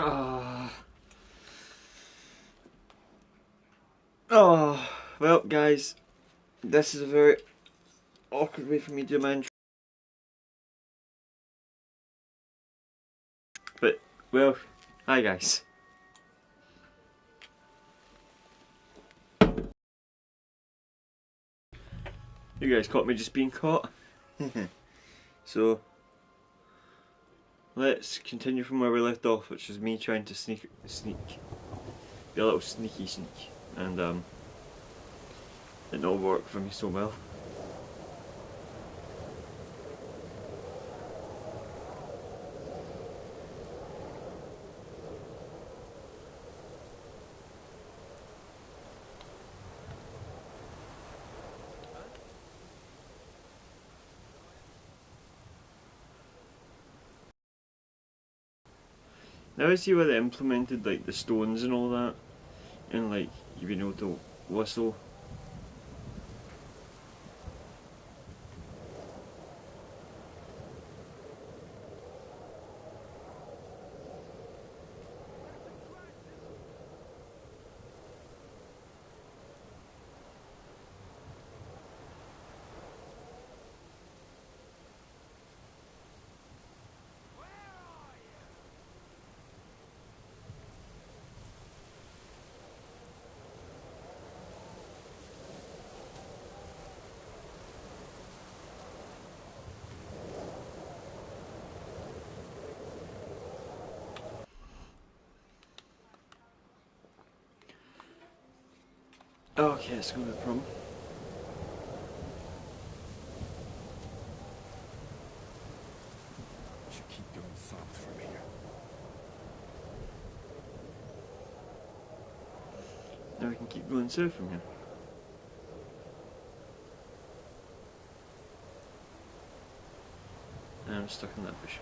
Ah. Oh, well, guys, this is a very awkward way for me to do my intro. But, well, hi, guys. You guys caught me just being caught. So, let's continue from where we left off, which was me trying to sneak. Be a little sneak. And, it not worked for me so well. Now I see where they implemented, like, the stones and all that, and, like, you've been able to whistle. Okay, it's gonna be a problem. Should keep going south from here. Now we can keep going south from here. And I'm stuck in that bush.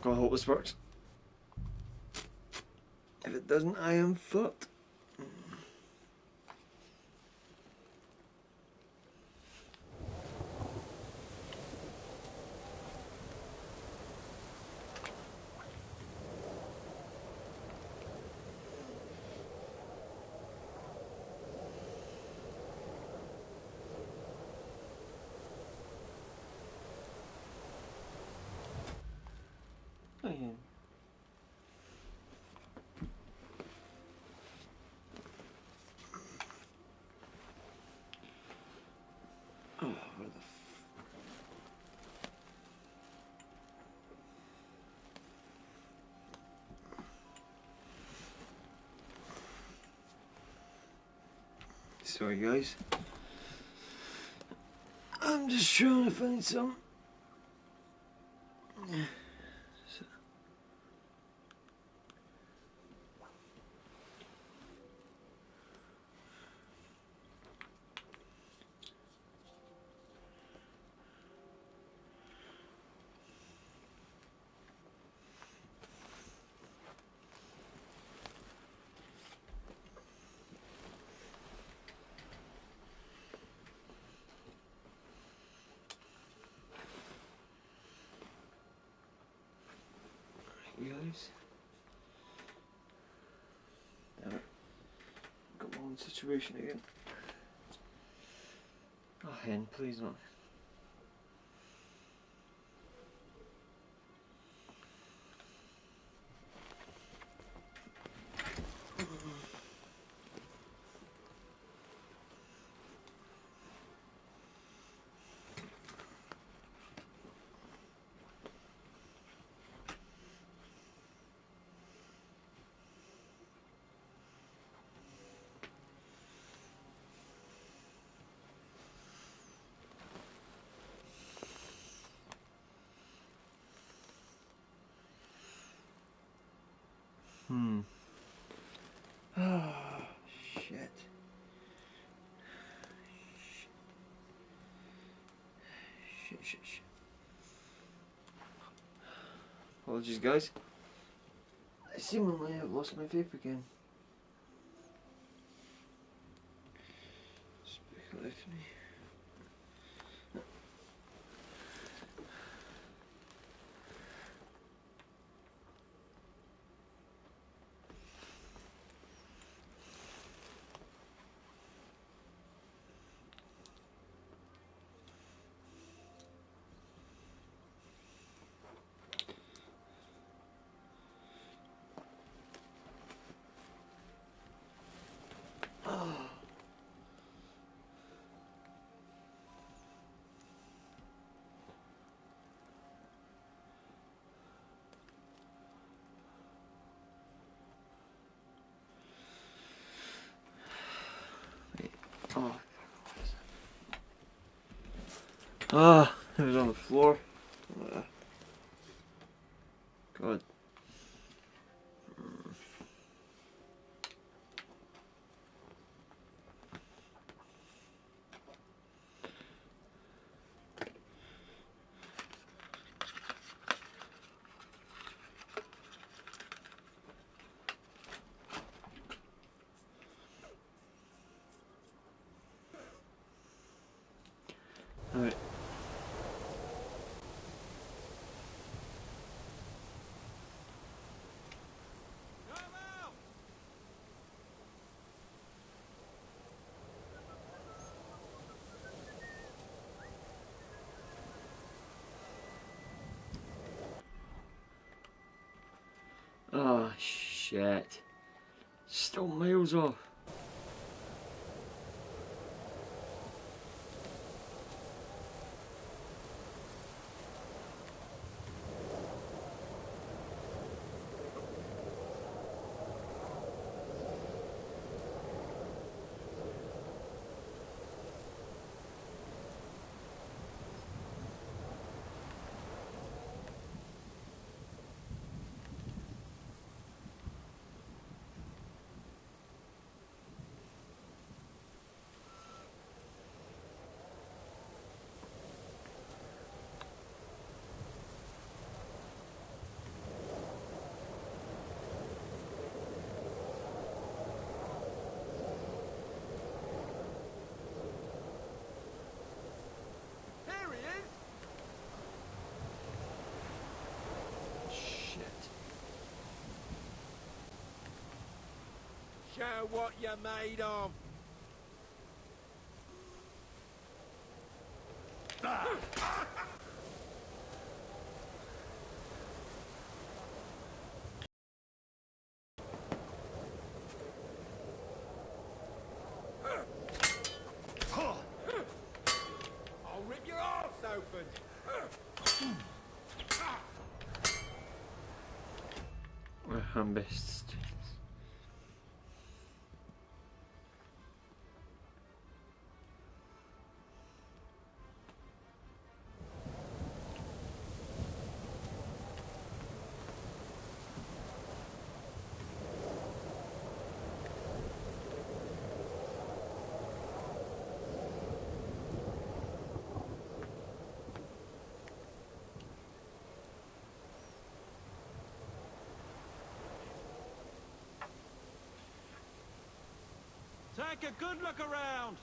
God, I hope this works. If it doesn't, I am fucked. Oh yeah. Oh, where the Sorry guys. I'm just trying to find some. Guys. Damn it. Got my own situation again. Oh hen, please not. Oh, shit. Shit. Apologies, guys. I seemingly have lost my vape again. Speak out to me. Oh. Ah, it was on the floor. God. Alright. Oh, shit. Still miles off. Show what you're made of. I'll rip your arse open. I'm best. Take a good look around.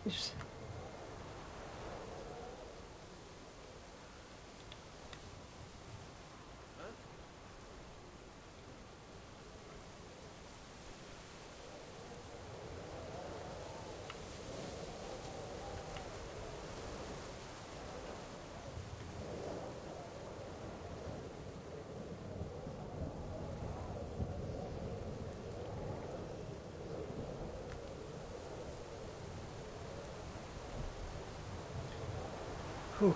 Jeez. Whew.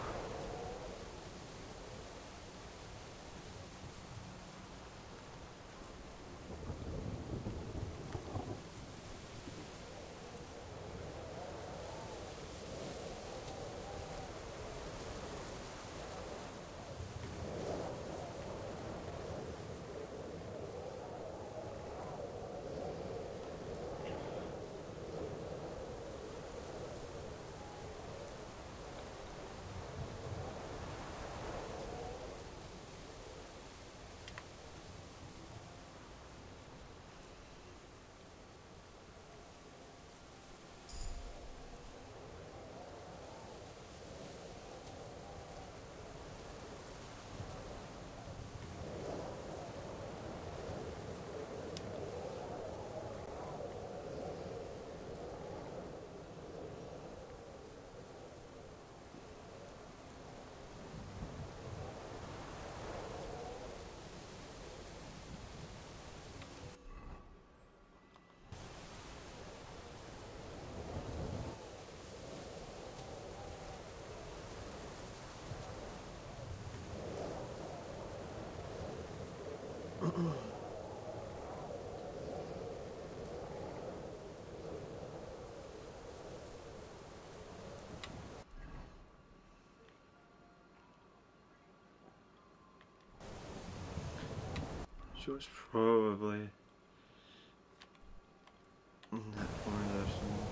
So it's probably in that corner there somewhere.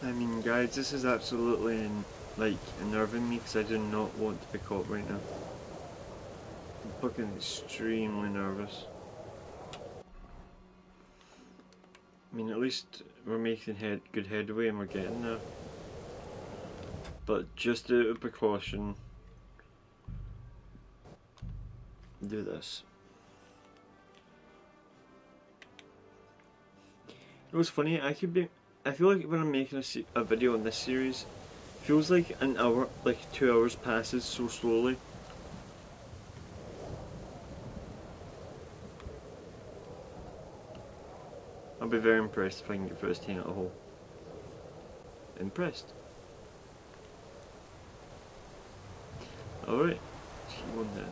I mean, guys, this is absolutely like unnerving me because I do not want to be caught right now. I'm fucking extremely nervous. I mean, at least we're making good headway and we're getting there. But just out of precaution, do this. It was funny. I feel like when I'm making a video on this series, it feels like an hour, like 2 hours passes so slowly. I'll be very impressed if I can get through this thing at a whole. Impressed. Alright, keep on then.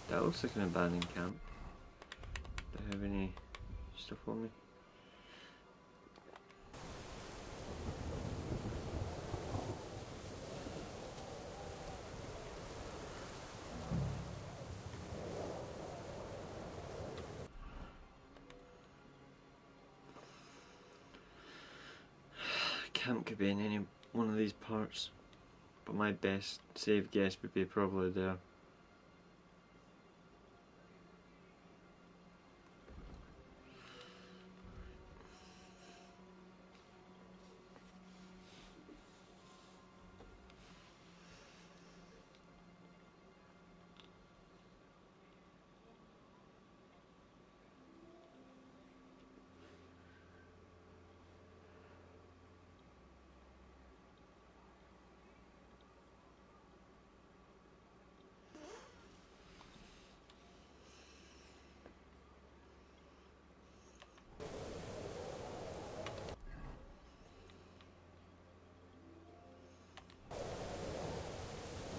That looks like an abandoned camp. Do I have any stuff on me? Camp could be in any one of these parts, but my best safe guess would be probably there.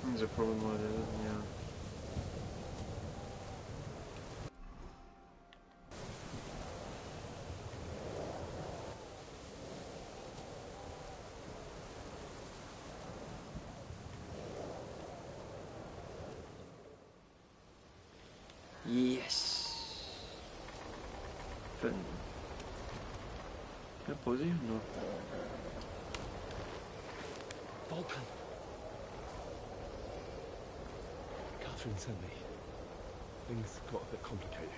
There's a problem with it, yeah. But can I pause it? No. Vulcan. Catherine sent me. Things got a bit complicated.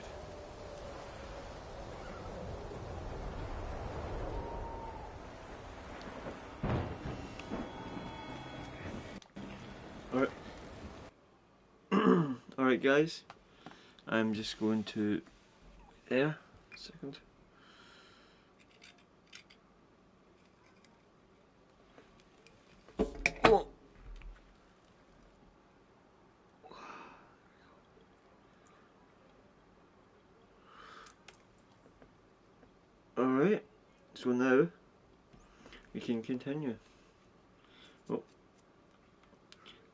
Alright. Alright guys. I'm just going to there. A second. Oh. Alright, so now we can continue. Oh.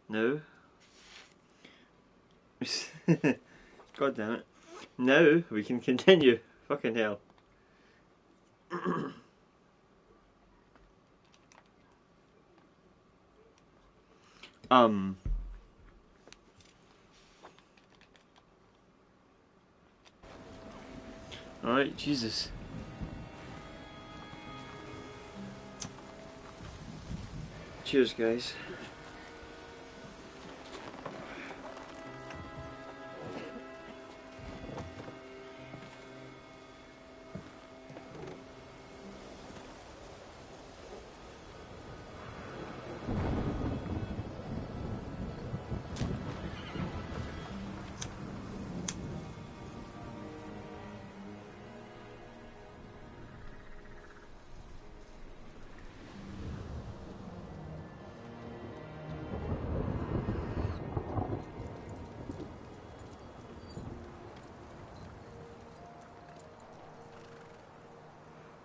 Now. God damn it. Now we can continue. Fucking hell. Alright, Jesus. Cheers, guys.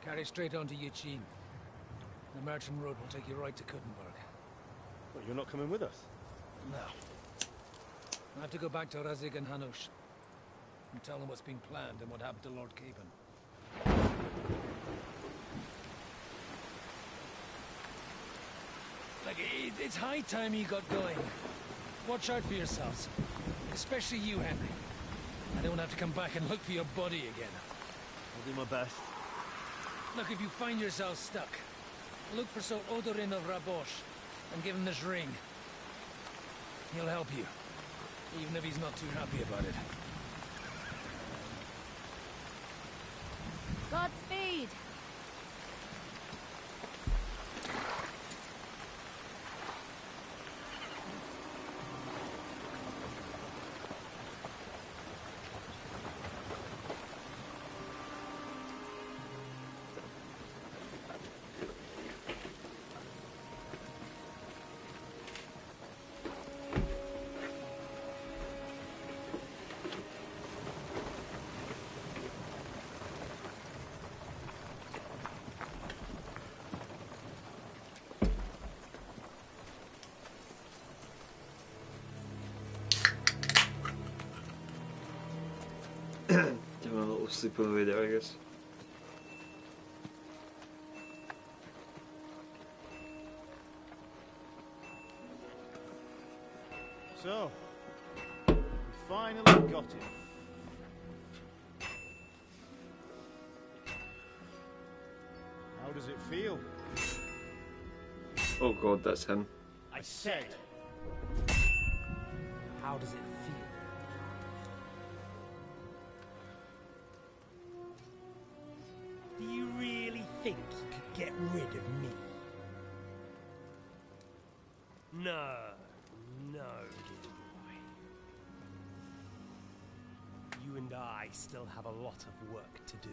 Carry straight on to Yichin. The merchant road will take you right to Kuttenberg. Well, you're not coming with us? No. I have to go back to Razik and Hanush and tell them what's been planned and what happened to Lord Capen. Like, it's high time you got going. Watch out for yourselves. Especially you, Henry. I don't have to come back and look for your body again. I'll do my best. Look, if you find yourself stuck, look for Sir Odorin of Rabosh and give him this ring. He'll help you, even if he's not too happy about it. Godspeed! Having a little sleep on the way there, I guess. So, we finally got him. How does it feel? Oh god, that's him. I said, how does it feel? Do you really think you could get rid of me? No, no, dear boy. You and I still have a lot of work to do.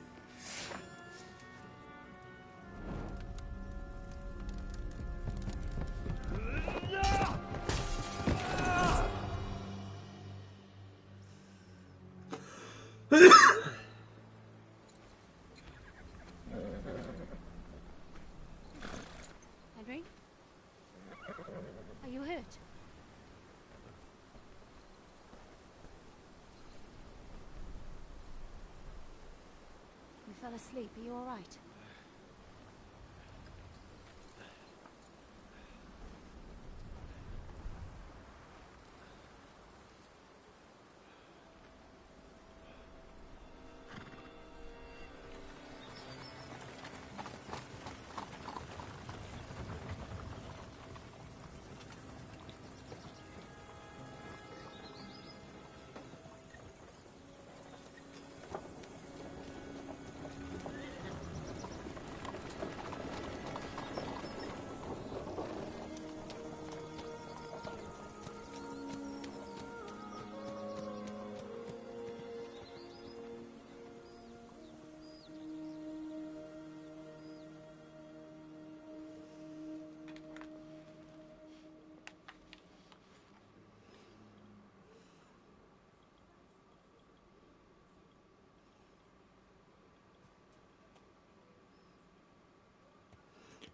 Henry? Are you hurt? You fell asleep. Are you all right?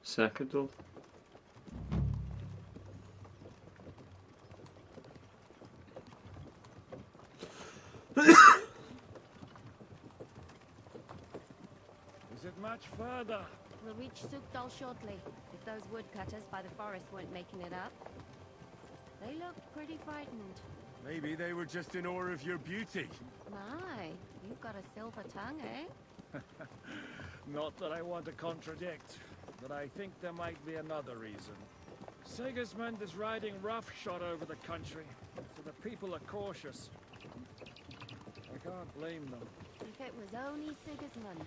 Sakadol. Is it much further? We'll reach Sukdal shortly, if those woodcutters by the forest weren't making it up. They looked pretty frightened. Maybe they were just in awe of your beauty. My, you've got a silver tongue, eh? Not that I want to contradict, but I think there might be another reason. Sigismund is riding roughshod over the country, so the people are cautious. I can't blame them. If it was only Sigismund.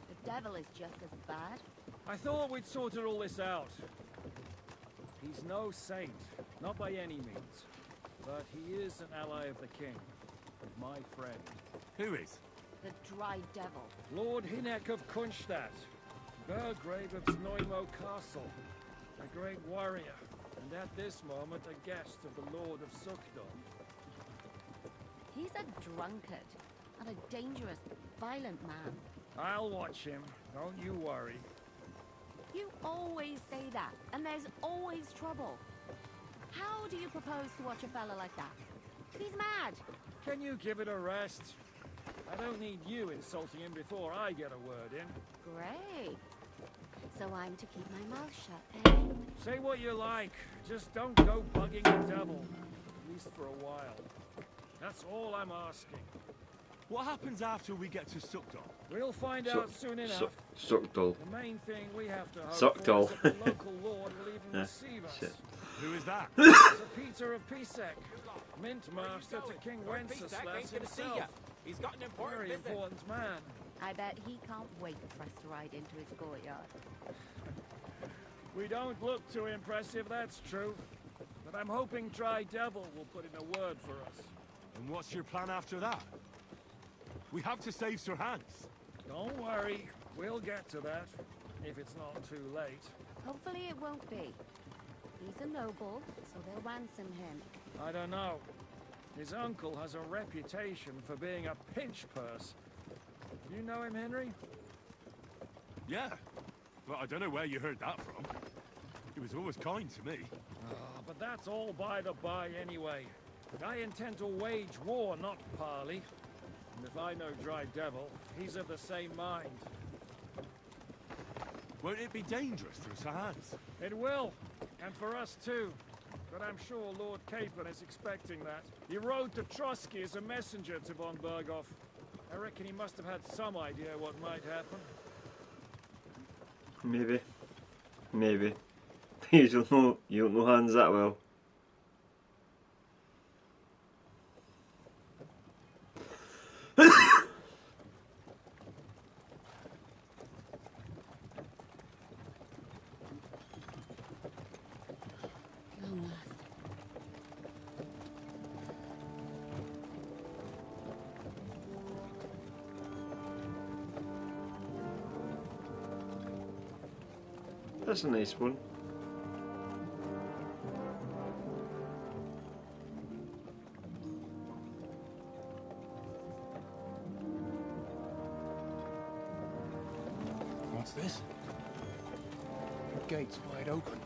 The devil is just as bad. I thought we'd sorted all this out. He's no saint, not by any means. But he is an ally of the king. My friend. Who is? The dry devil. Lord Hinek of Kunstadt, Burgrave of Snoimo Castle, a great warrior, and at this moment a guest of the Lord of Sukdal. He's a drunkard, and a dangerous, violent man. I'll watch him, don't you worry. You always say that, and there's always trouble. How do you propose to watch a fella like that? He's mad. Can you give it a rest? I don't need you insulting him before I get a word in. Great. So I'm to keep my mouth shut, eh? Say what you like, just don't go bugging the devil. At least for a while. That's all I'm asking. What happens after we get to Sukdal? We'll find out soon enough. Sukdal. The main thing we have to hope Sukdal. for is that the local lord will even receive us. Shit. Who is that? Sir Peter of Pisek, Mint Master to King Wenceslas himself. He's got an important Very visit. important man. I bet he can't wait for us to ride into his courtyard. We don't look too impressive, that's true. But I'm hoping Dry Devil will put in a word for us. And what's your plan after that? We have to save Sir Hans. Don't worry, we'll get to that, if it's not too late. Hopefully it won't be. He's a noble, so they'll ransom him. I don't know. His uncle has a reputation for being a pinch purse. You know him, Henry? Yeah. Well, I don't know where you heard that from. He was always kind to me. But that's all by the by anyway. I intend to wage war, not parley. And if I know Dry Devil, he's of the same mind. Won't it be dangerous for Sir Hans? It will, and for us too. But I'm sure Lord Capon is expecting that. He rode to Trotsky as a messenger to von Berghoff. I reckon he must have had some idea what might happen. Maybe. Maybe. You don't know Hans that well. Long last. That's a nice one. What's this? The gate's wide open.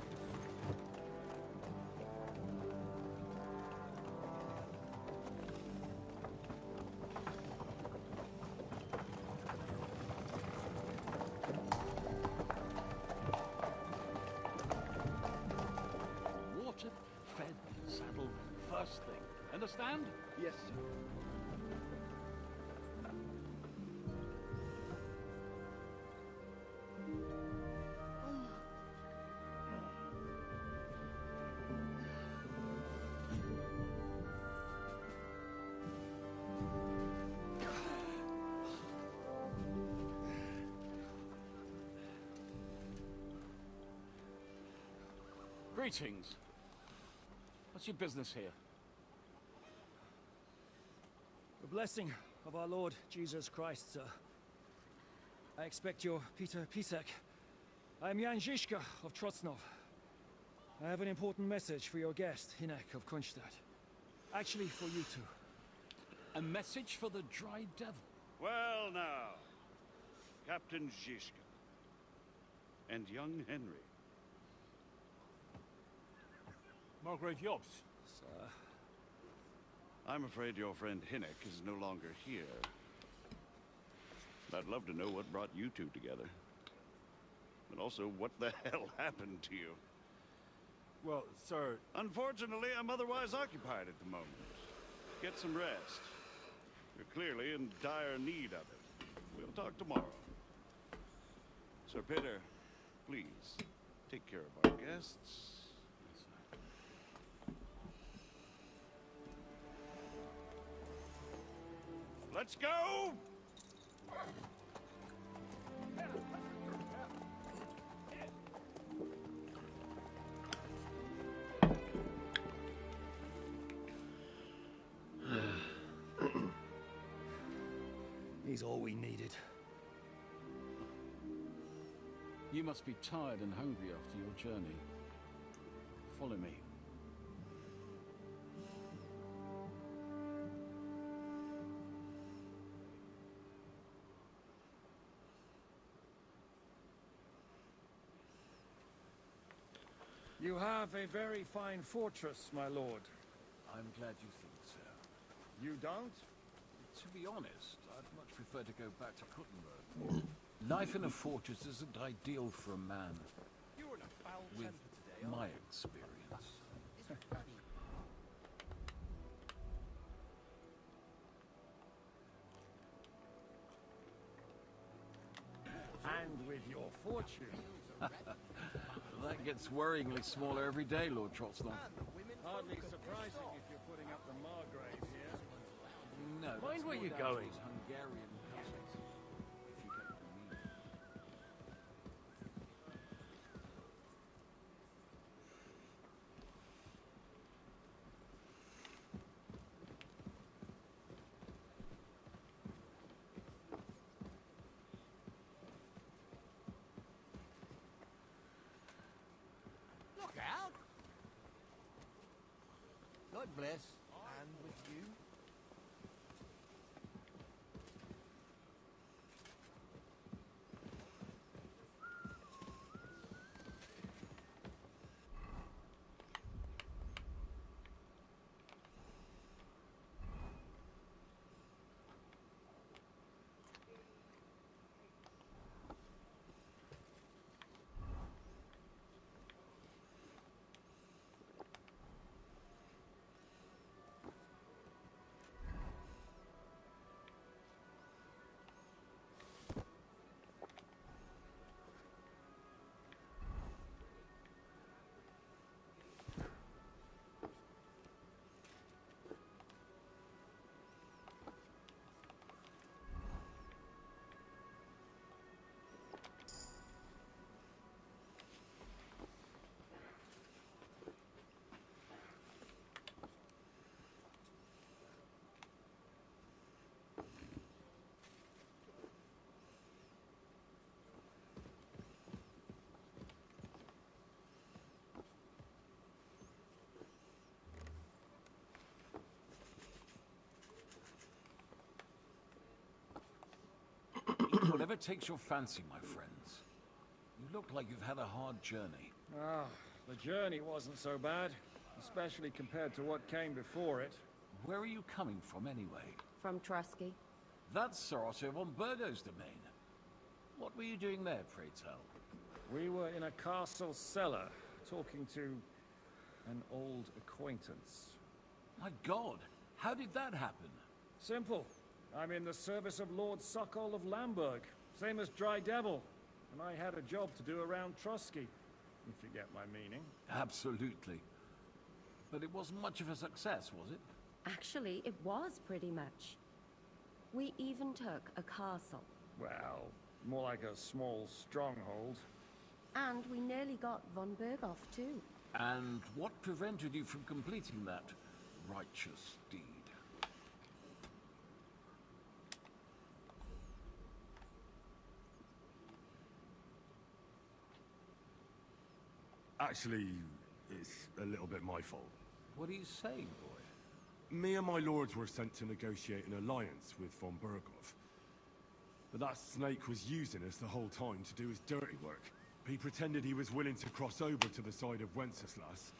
Watered, fed, saddled, first thing. Understand? Yes, sir. Greetings. What's your business here? The blessing of our Lord Jesus Christ, sir. I expect your Peter Pisek. I'm Jan Žižka of Trocnov. I have an important message for your guest, Hinek of Kunstadt. Actually, for you two. A message for the Dry Devil. Well now, Captain Žižka. and young Henry. Margrave Yobbs. Sir. I'm afraid your friend Hinnock is no longer here. I'd love to know what brought you two together. And also, what the hell happened to you? Well, sir... Unfortunately, I'm otherwise occupied at the moment. Get some rest. You're clearly in dire need of it. We'll talk tomorrow. Sir Peter, please, take care of our guests. Let's go! He's all we needed. You must be tired and hungry after your journey. Follow me. You have a very fine fortress, my lord. I'm glad you think so. You don't? To be honest, I'd much prefer to go back to Kuttenberg. Life in a fortress isn't ideal for a man. You're in a foul With temper today, my experience. And with your fortune. That gets worryingly smaller every day, Lord Trotsnov. Hardly surprising if you're putting up the Margrave here. No, Mind that's where more you're down to going. his Hungarian cousins. If you get what I mean. Look out! God bless. And with you. Whatever takes your fancy, my friends. You look like you've had a hard journey. Ah, the journey wasn't so bad, especially compared to what came before it. Where are you coming from, anyway? From Trusky. That's Sir Otto von Burgo's domain. What were you doing there, pray tell? We were in a castle cellar, talking to an old acquaintance. My God, how did that happen? Simple. I'm in the service of Lord Sokol of Lamberg, same as Dry Devil, and I had a job to do around Trusky, if you get my meaning. Absolutely. But it wasn't much of a success, was it? Actually, it was pretty much. We even took a castle. Well, more like a small stronghold. And we nearly got von Berghoff, too. And what prevented you from completing that righteous deed? Actually, it's a little bit my fault. What are you saying, boy? Me and my lords were sent to negotiate an alliance with von Berghoff. But that snake was using us the whole time to do his dirty work. He pretended he was willing to cross over to the side of Wenceslas.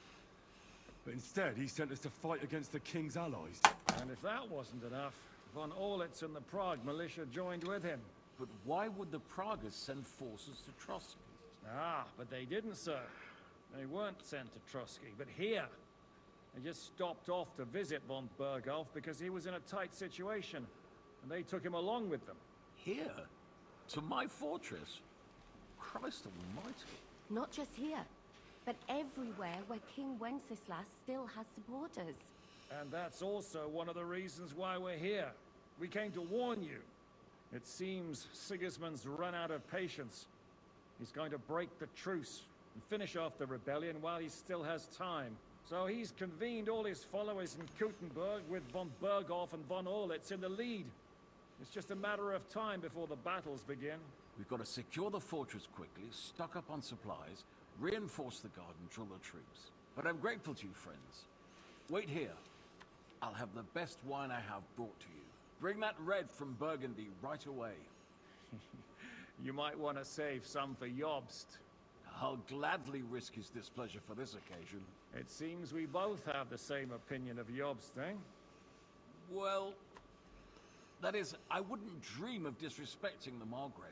But instead, he sent us to fight against the king's allies. And if that wasn't enough, von Orlitz and the Prague militia joined with him. But why would the Praguers send forces to Trotsky? Ah, but they didn't, sir. They weren't sent to Trotsky, but here. They just stopped off to visit von Berghoff because he was in a tight situation, and they took him along with them. Here? To my fortress? Christ almighty. Not just here, but everywhere where King Wenceslas still has supporters. And that's also one of the reasons why we're here. We came to warn you. It seems Sigismund's run out of patience. He's going to break the truce and finish off the rebellion while he still has time. So he's convened all his followers in Kuttenberg with von Berghoff and von Orlitz in the lead. It's just a matter of time before the battles begin. We've got to secure the fortress quickly, stock up on supplies, reinforce the guard and drill the troops. But I'm grateful to you, friends. Wait here. I'll have the best wine I have brought to you. Bring that red from Burgundy right away. You might want to save some for Jobst. I'll gladly risk his displeasure for this occasion. It seems we both have the same opinion of Jobst, eh? Well, that is, I wouldn't dream of disrespecting the Margrave.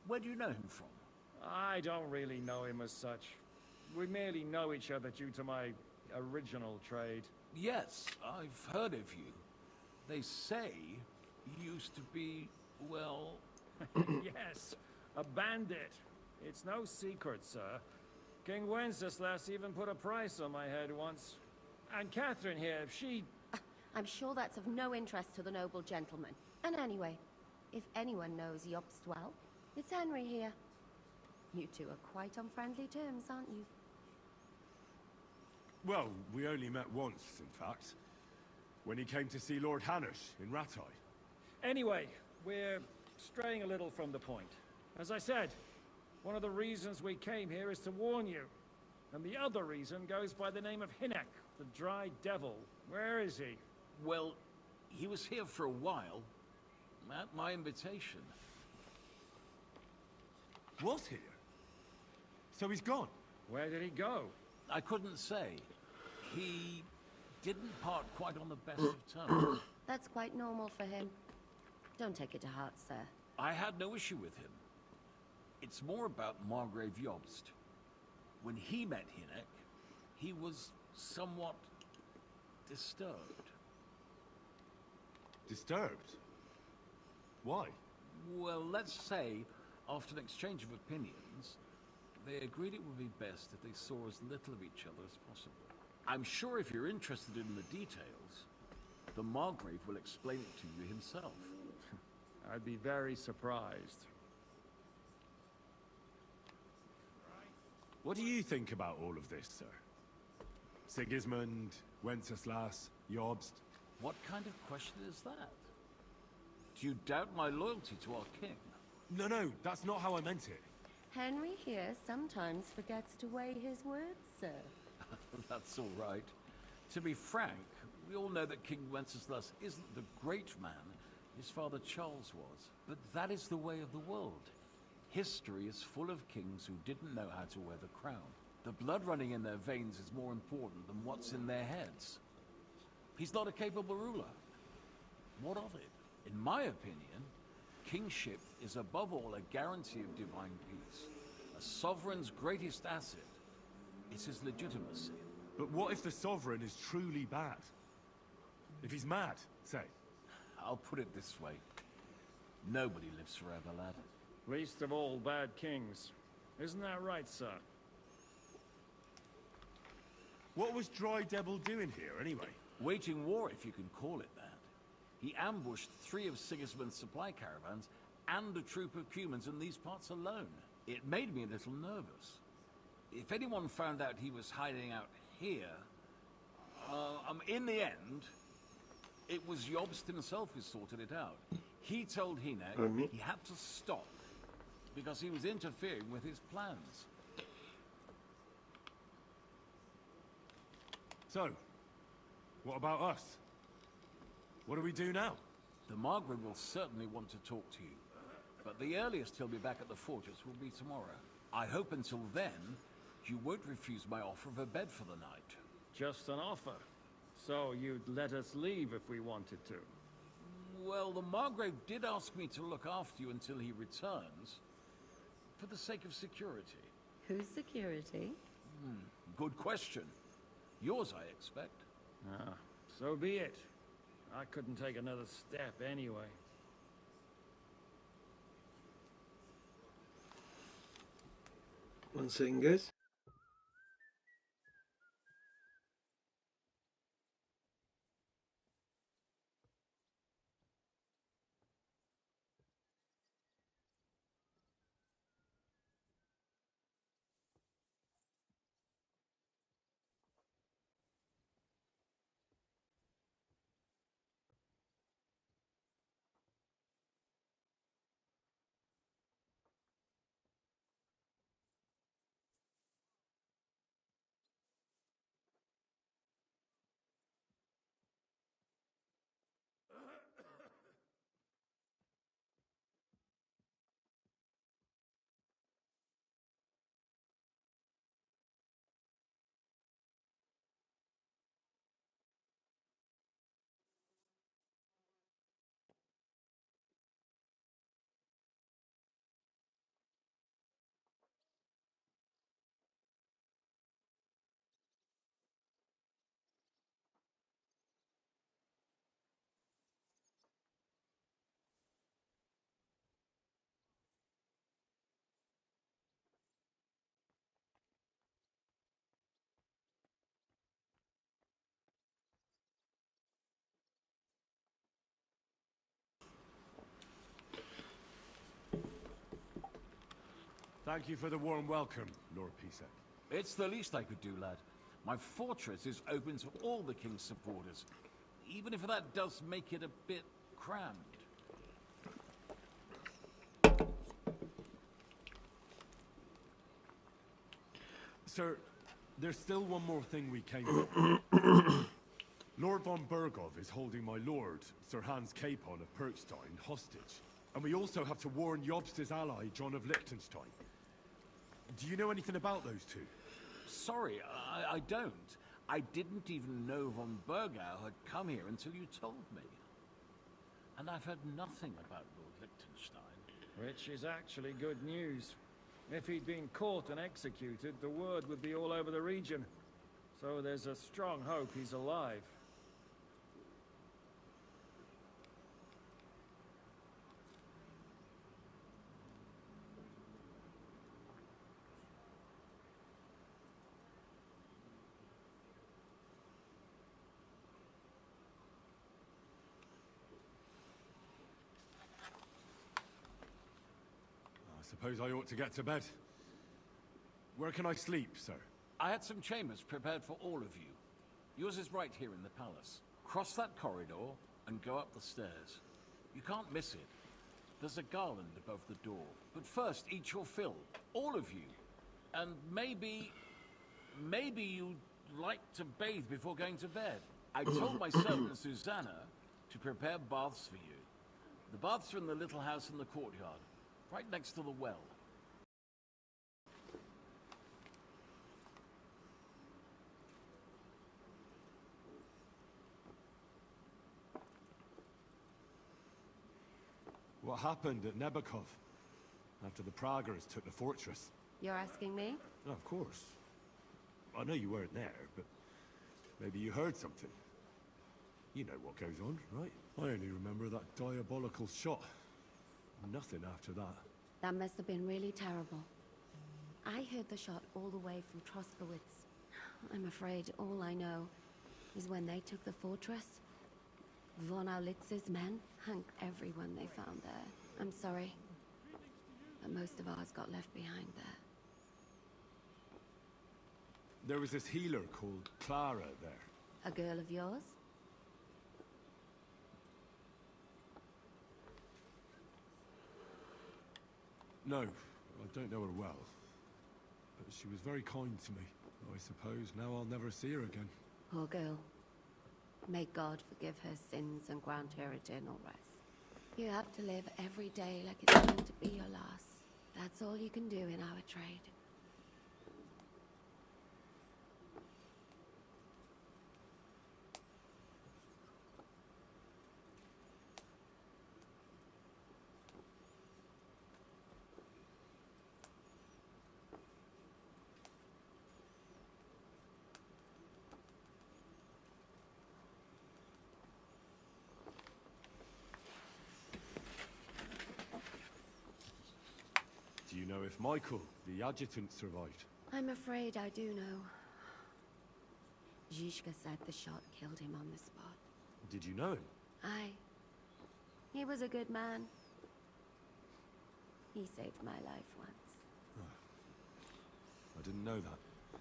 Where do you know him from? I don't really know him as such. We merely know each other due to my original trade. Yes, I've heard of you. They say you used to be, well... Yes, a bandit. It's no secret, sir. King Wenceslas even put a price on my head once. And Catherine here, if she... I'm sure that's of no interest to the noble gentleman. And anyway, if anyone knows Jobst well, it's Henry here. You two are quite on friendly terms, aren't you? Well, we only met once, in fact. When he came to see Lord Hanush in Rattay. Anyway, we're straying a little from the point. As I said, one of the reasons we came here is to warn you. And the other reason goes by the name of Hinek, the Dry Devil. Where is he? Well, he was here for a while. At my invitation. Was here? So he's gone? Where did he go? I couldn't say. He didn't part quite on the best of terms. That's quite normal for him. Don't take it to heart, sir. I had no issue with him. It's more about Margrave Jobst. When he met Hinek, he was somewhat disturbed. Disturbed? Why? Well, let's say, after an exchange of opinions, they agreed it would be best if they saw as little of each other as possible. I'm sure if you're interested in the details, the Margrave will explain it to you himself. I'd be very surprised. What do you think about all of this, sir? Sigismund, Wenceslas, Jobst? What kind of question is that? Do you doubt my loyalty to our king? No, that's not how I meant it. Henry here sometimes forgets to weigh his words, sir. That's all right. To be frank, we all know that King Wenceslas isn't the great man his father Charles was. But that is the way of the world. History is full of kings who didn't know how to wear the crown. The blood running in their veins is more important than what's in their heads. He's not a capable ruler. What of it? In my opinion, kingship is above all a guarantee of divine peace. A sovereign's greatest asset is his legitimacy. But what if the sovereign is truly bad? If he's mad, say? I'll put it this way. Nobody lives forever, lad. Least of all bad kings. Isn't that right, sir? What was Dry Devil doing here, anyway? Waging war, if you can call it that. He ambushed 3 of Sigismund's supply caravans and a troop of Cumans in these parts alone. It made me a little nervous. If anyone found out he was hiding out here, in the end, it was Jobst himself who sorted it out. He told Hinek he had to stop because he was interfering with his plans. So, what about us? What do we do now? The Margrave will certainly want to talk to you, but the earliest he'll be back at the fortress will be tomorrow. I hope until then, you won't refuse my offer of a bed for the night. Just an offer. So you'd let us leave if we wanted to? Well, the Margrave did ask me to look after you until he returns, for the sake of security. Whose security? Good question. Yours, I expect. Ah, so be it. I couldn't take another step anyway. One second, guys. Thank you for the warm welcome, Lord Pisek. It's the least I could do, lad. My fortress is open to all the king's supporters, even if that does make it a bit crammed. Sir, there's still one more thing we came for. Lord von Bergov is holding my lord, Sir Hans Capon of Perkstein, hostage. And we also have to warn Jobst's ally, John of Liechtenstein. Do you know anything about those two? Sorry, I don't. I didn't even know von Bergau had come here until you told me. And I've heard nothing about Lord Liechtenstein. Which is actually good news. If he'd been caught and executed, the word would be all over the region. So there's a strong hope he's alive. I suppose I ought to get to bed. Where can I sleep, sir? I had some chambers prepared for all of you. Yours is right here in the palace. Cross that corridor and go up the stairs. You can't miss it. There's a garland above the door. But first, eat your fill. All of you. And maybe you'd like to bathe before going to bed. I told my servant Susanna to prepare baths for you. The baths are in the little house in the courtyard, right next to the well. What happened at Nebakov after the Praguers took the fortress? You're asking me? Oh, of course. I know you weren't there, but maybe you heard something. You know what goes on, right? I only remember that diabolical shot. Nothing after that. That must have been really terrible. I heard the shot all the way from Troskowitz. I'm afraid all I know is when they took the fortress, von Aulitz's men hung everyone they found there. I'm sorry, but most of ours got left behind there. There was this healer called Clara there. A girl of yours? No, I don't know her well. But she was very kind to me. I suppose now I'll never see her again. Poor girl. May God forgive her sins and grant her eternal rest. You have to live every day like it's going to be your last. That's all you can do in our trade. Do you know if Michael, the adjutant, survived? I'm afraid I do know. Zhishka said the shot killed him on the spot. Did you know him? Aye. He was a good man. He saved my life once. I didn't know that.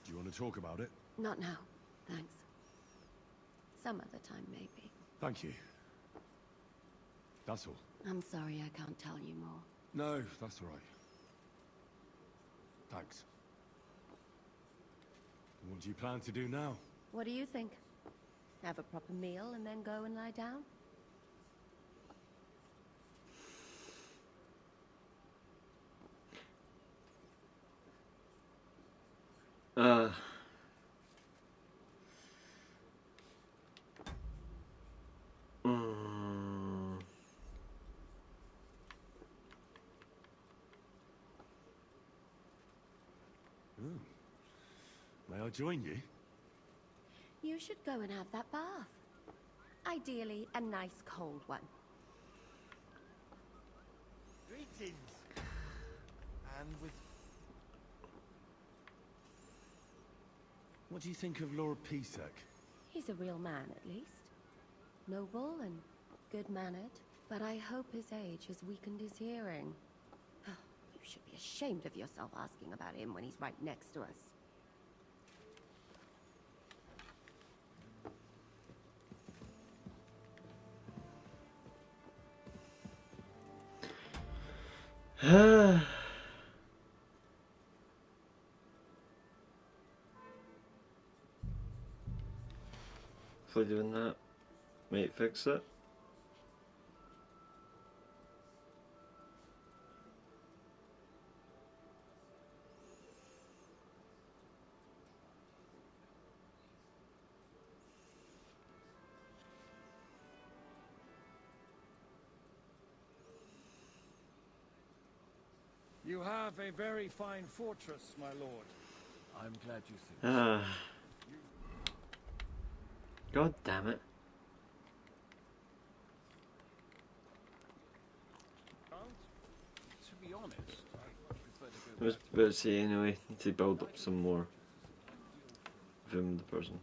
Do you want to talk about it? Not now, thanks. Some other time, maybe. Thank you. That's all. I'm sorry I can't tell you more. No, that's all right. Thanks. What do you plan to do now? What do you think? Have a proper meal and then go and lie down? Mm, May I join you? You should go and have that bath. Ideally, a nice cold one. Greetings. And with... What do you think of Lord Pisek? He's a real man, at least. Noble and good-mannered. But I hope his age has weakened his hearing. You should be ashamed of yourself asking about him when he's right next to us. Hopefully doing that might fix it. You have a very fine fortress, my lord. I'm glad you think so. God damn it. To be honest, I prefer to I go was back about to say anyway, need to build up some more of him, the person.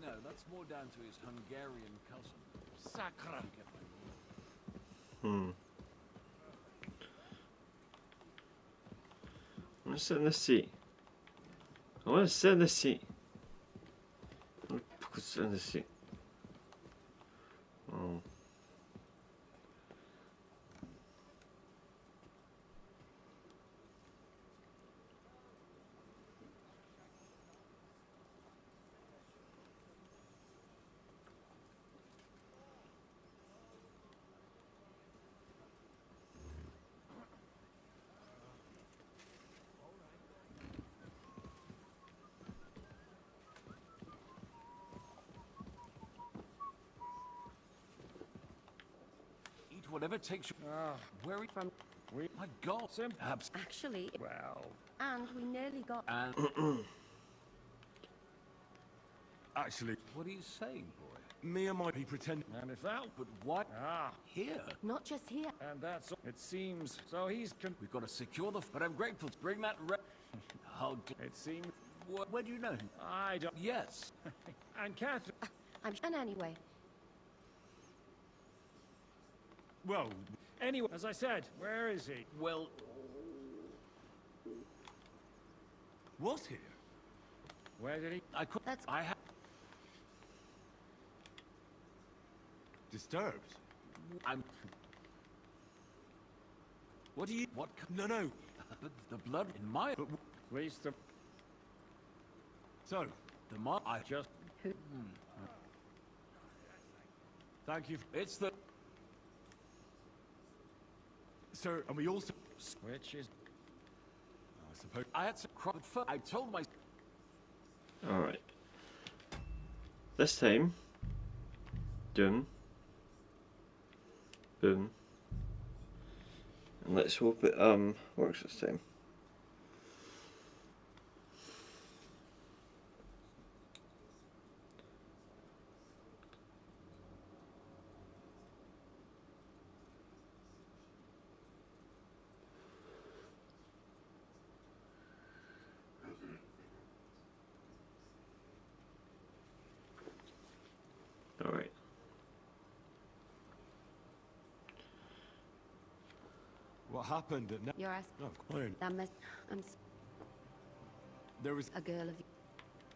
No, that's more down to his Hungarian cousin. Sakra! I want to sit in this seat. I want to sit in this seat. I want to sit in this seat. Oh. Eat whatever takes you. Where are From we My God! Actually, well, and we nearly got... And Actually, what are you saying, boy? Mia might be pretending. and if that, But what? ah, Here? Not just here. and that's all. It seems so. We've got to secure the. But I'm grateful. Bring that. Oh, It seems where do you know him? I don't. Yes. And Catherine. And anyway, Well, Anyway, as I said, where is he? Well, was here? Where did he? I could. That's- I have. Disturbed? I'm... What do you... What... No. The blood in my... But Waste of... so, The mar... I just... thank you. It's the... Sir, and we also... Which is... I suppose... I had to crop it first. I told my... Alright. This time, doom, boom, and let's hope it works this time. Alright. What happened at... You're asking. No, fine. That mess. There was... A girl of.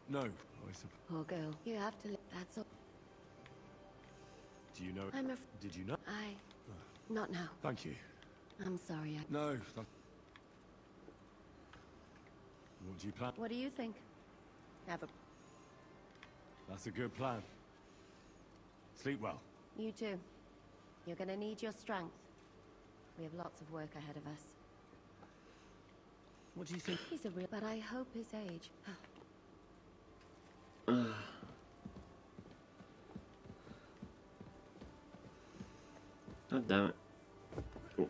No, I suppose... Poor girl. You have to. That's all. Do you know... Did you know? Not now. Thank you. I'm sorry. No, that... What do you plan? What do you think? Have a. That's a good plan. Sleep well. You too. You're gonna need your strength. We have lots of work ahead of us. What do you think? He's a real. But I hope his age. God damn it. Oh.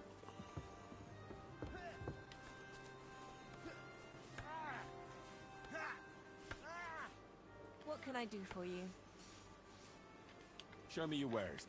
What can I do for you? Show me your wares.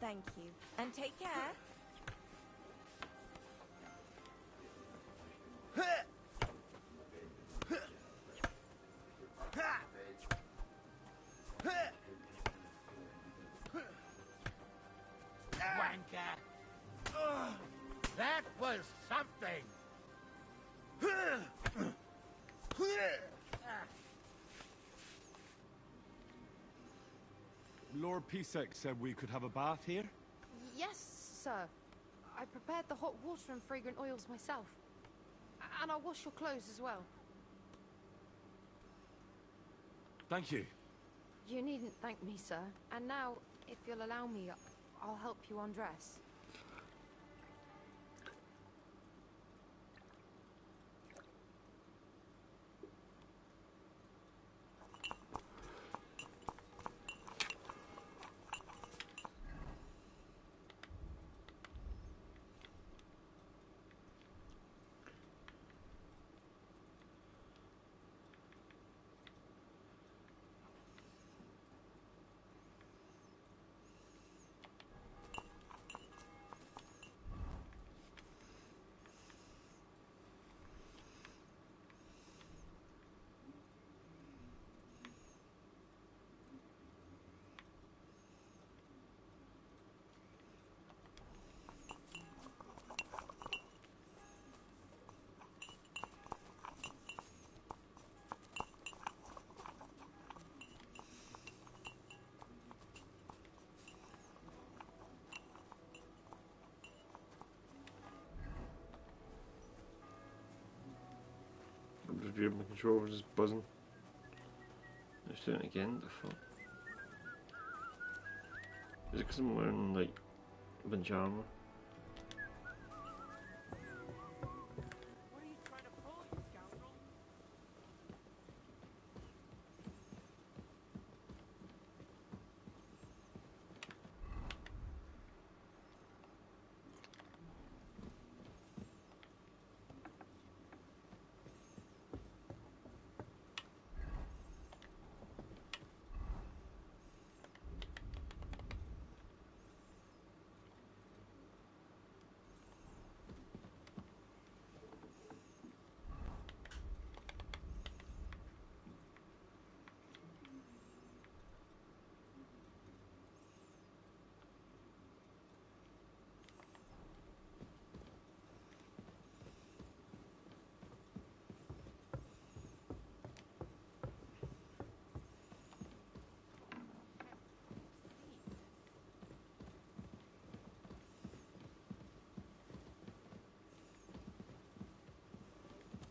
Thank you. And take care. Wanker! That was something! Lord Pisek said we could have a bath here? Yes, sir. I prepared the hot water and fragrant oils myself. And I'll wash your clothes as well. Thank you. You needn't thank me, sir. And now, if you'll allow me, I'll help you undress. Review my controller was just buzzing. Let's do it again. The fuck? Is it because I'm wearing like a bunch of armor?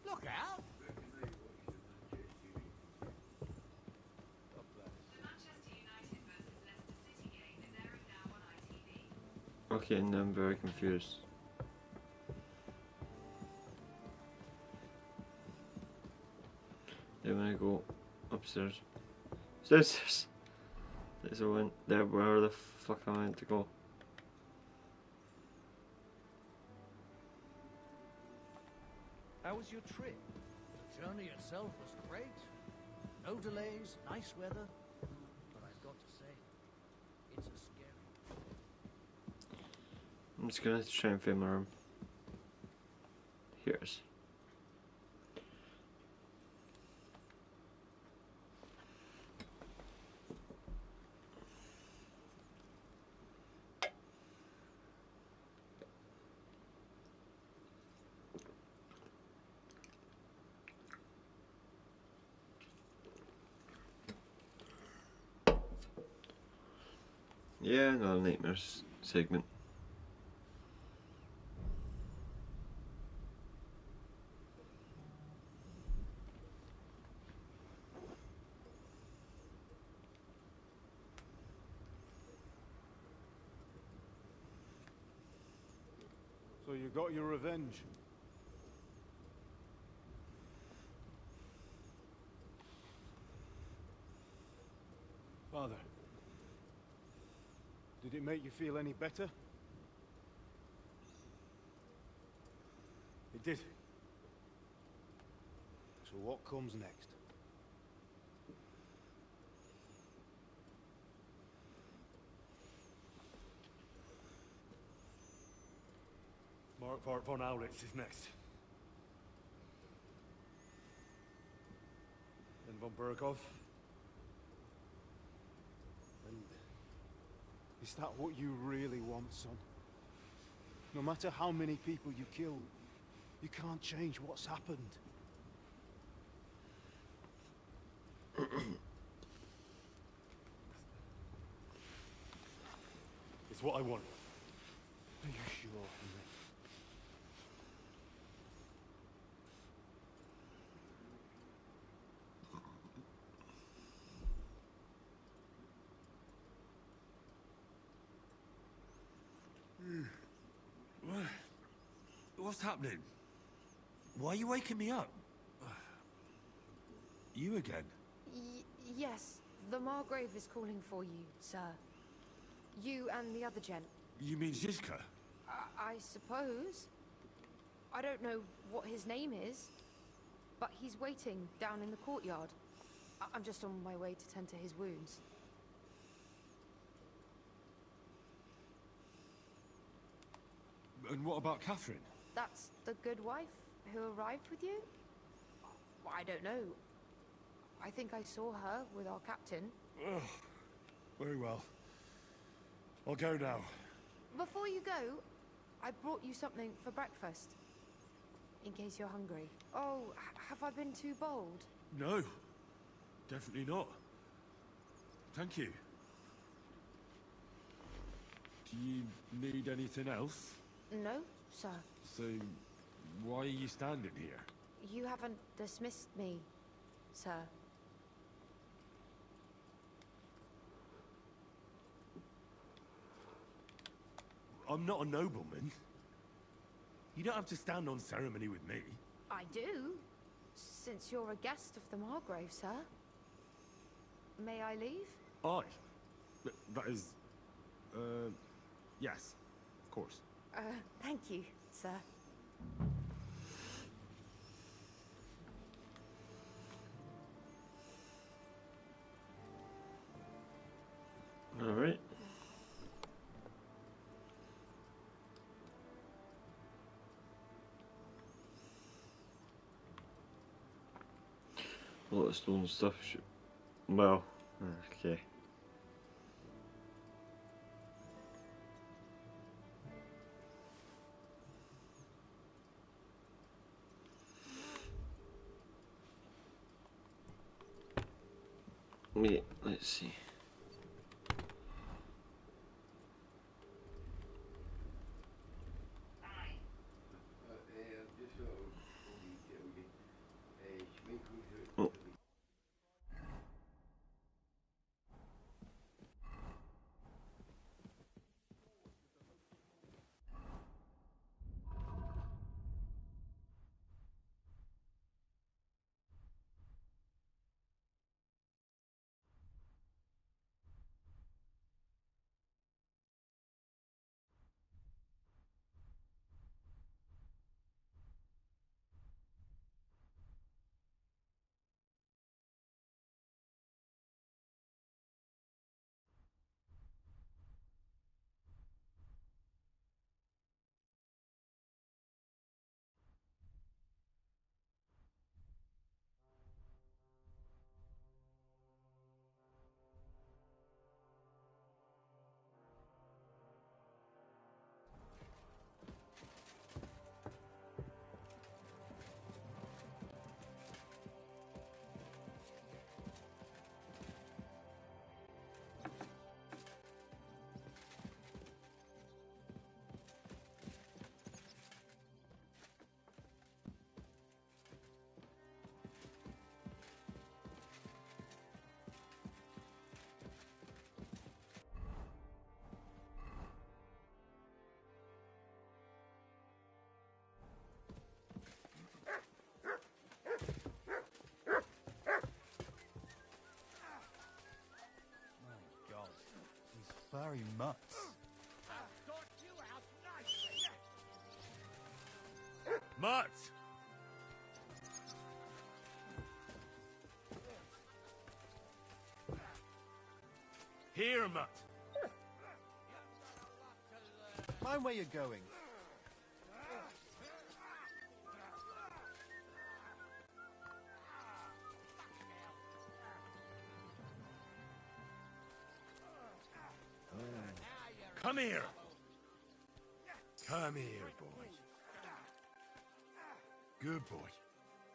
Look out! Okay, now I'm very confused. Then when I go upstairs. Stairs! There's a one there, where the fuck am I meant to go? How was your trip? The journey itself was great. No delays, nice weather. But I've got to say, it's a scary... I'm just gonna try and find my room. Here's. Yeah, another nightmares segment. So you got your revenge? Father, did it make you feel any better? It did. So what comes next? Mark von Aulitz is next. Then von Berghoff. And is that what you really want, son? No matter how many people you kill, you can't change what's happened. It's what I want. Are you sure, Henry? What's happening? Why are you waking me up? You again? Yes, the Margrave is calling for you, sir. You and the other gent. You mean Zizka? I suppose. I don't know what his name is, but he's waiting down in the courtyard. I'm just on my way to tend to his wounds. And what about Catherine? That's the good wife who arrived with you? I don't know. I think I saw her with our captain. Ugh. Very well. I'll go now. Before you go, I brought you something for breakfast. In case you're hungry. Oh, have I been too bold? No. Definitely not. Thank you. Do you need anything else? No, sir. So, why are you standing here? You haven't dismissed me, sir. I'm not a nobleman. You don't have to stand on ceremony with me. I do, since you're a guest of the Margrave, sir. May I leave? I? That is... yes, of course. Thank you, sir. All right. A lot of stolen stuff. Well, okay. Wait, let's see. carry mutts. Mutt! Here, Mutt. Mind where you're going. Come here. Come here, boy. Good boy.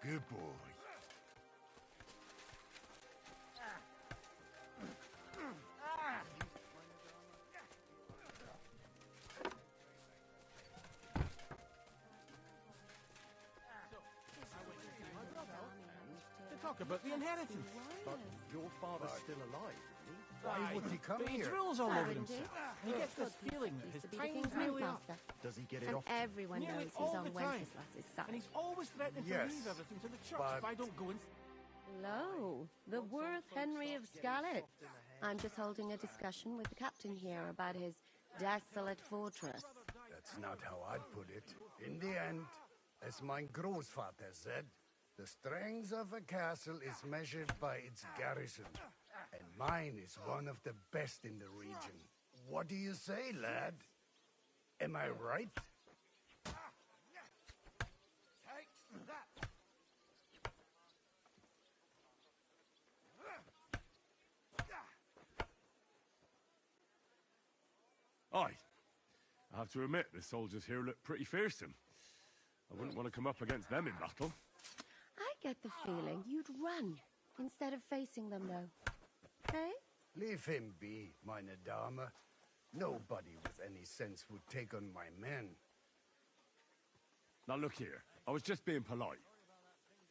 Good boy. To talk about the inheritance. But your father's still alive, isn't he? Why would he come here? He drools all over himself. And he gets this feeling that his time's nearly up. Does he get it And off? everyone Nearly knows all he's on the time. Wenceslas's side. And he's always threatening Yes, to leave everything to the church but- if I don't go and... Hello, the worth Henry of Scarlet. I'm just holding a discussion with the captain here about his desolate fortress. That's not how I'd put it. In the end, as my großvater said, the strength of a castle is measured by its garrison. And mine is one of the best in the region. What do you say, lad? Am I right? Take that! Aye. I have to admit, the soldiers here look pretty fearsome. I wouldn't want to come up against them in battle. I get the feeling you'd run instead of facing them, though. Hey? Leave him be, meine Dame. Nobody with any sense would take on my men. Now look here, I was just being polite.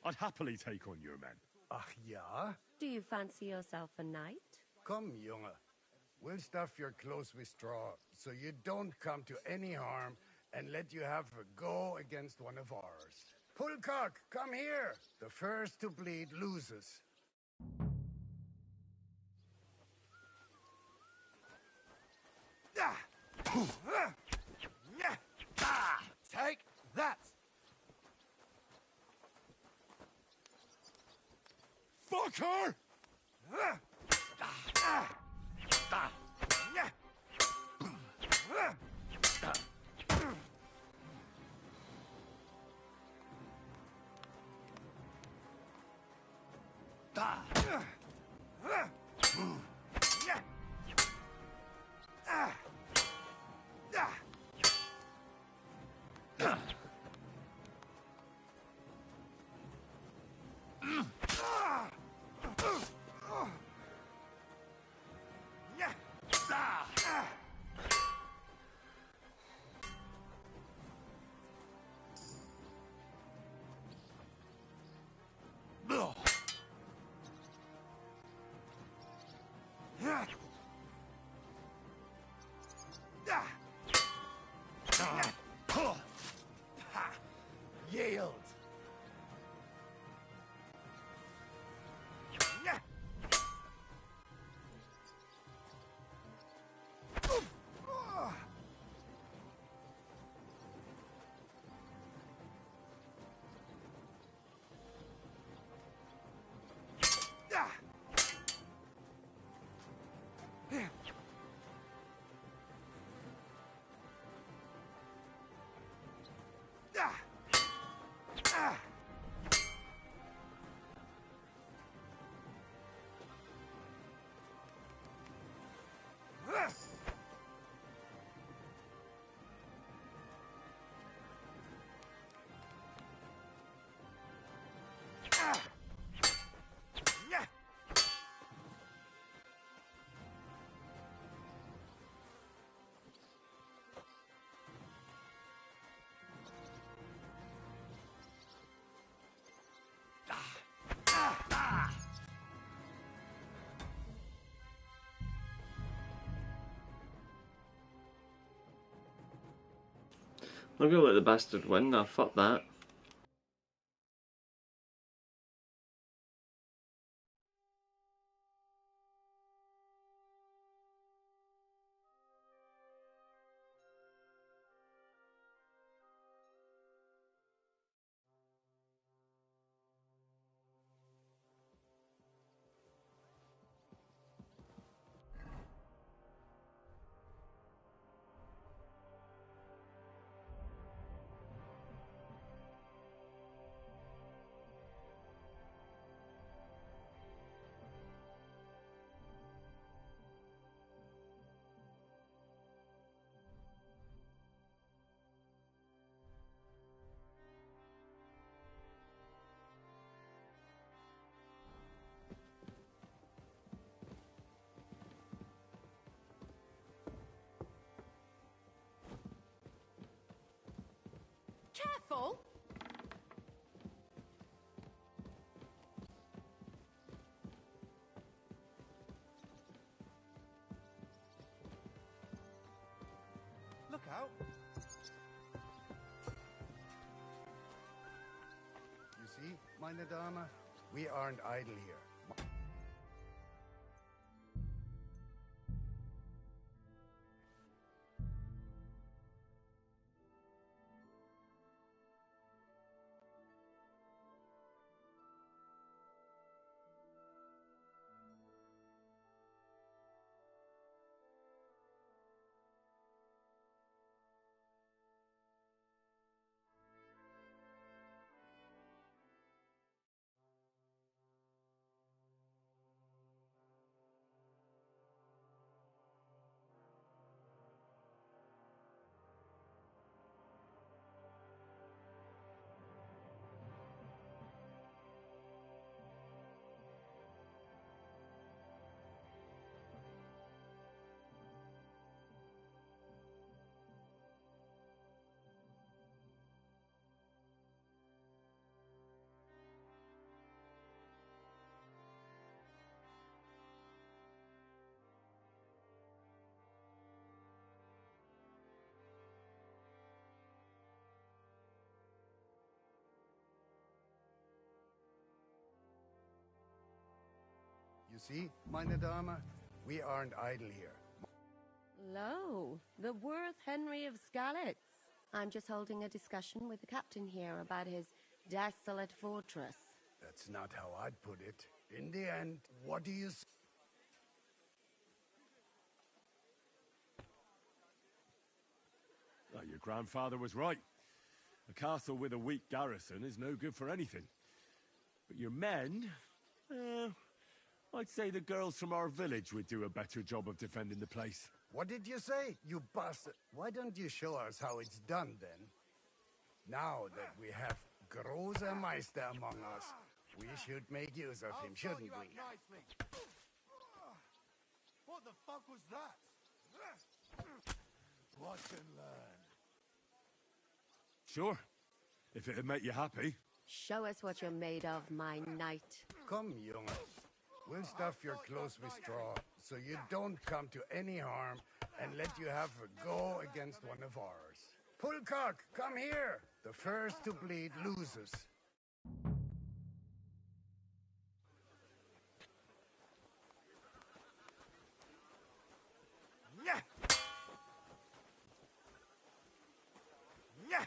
I'd happily take on your men. Ach ja? Do you fancy yourself a knight? Come, Junge. We'll stuff your clothes with straw, so you don't come to any harm, and let you have a go against one of ours. Pullcock, come here! The first to bleed loses. Take that! Fucker! Yield! I'm gonna let the bastard win now, fuck that. careful! Look out! You see, meine Dame, we aren't idle here. You see, meine Dame, we aren't idle here. Lo, the worth Henry of Skalitz. I'm just holding a discussion with the captain here about his desolate fortress. That's not how I'd put it. In the end, what do you say? Oh, your grandfather was right. A castle with a weak garrison is no good for anything. But your men... I'd say the girls from our village would do a better job of defending the place. What did you say, you bastard? Why don't you show us how it's done, then? Now that we have Großer Meister among us, we should make use of him, shouldn't we? What the fuck was that? Watch and learn. Sure, if it'd make you happy. Show us what you're made of, my knight. Come, young. We'll stuff your clothes with straw, so you don't come to any harm, and let you have a go against one of ours. Pullcock, come here! The first to bleed loses. Yeah! Yeah!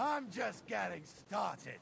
I'm just getting started.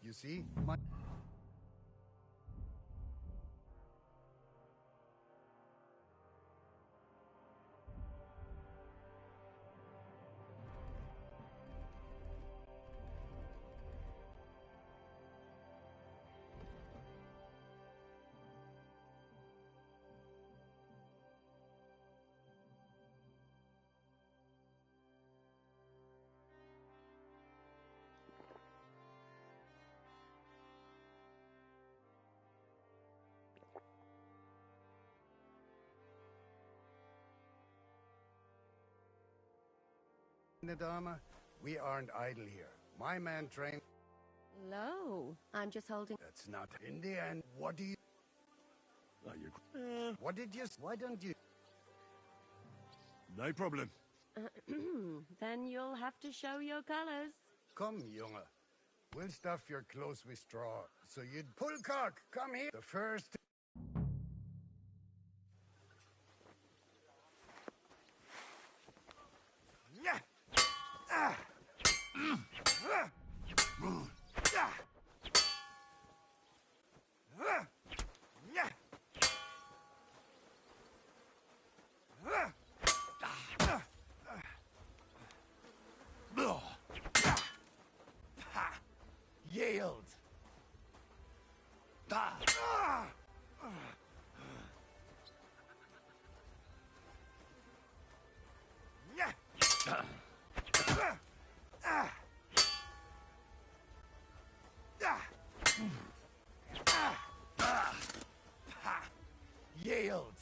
You see, Dame, we aren't idle here. My man trained... Hello. I'm just holding. That's not in the end. What do you? What did you? Why don't you? No problem. Then you'll have to show your colors. Come, Junge. We'll stuff your clothes with straw. So you'd pull cock. Come here. The first. Yeah. Ah. Yield. Yield.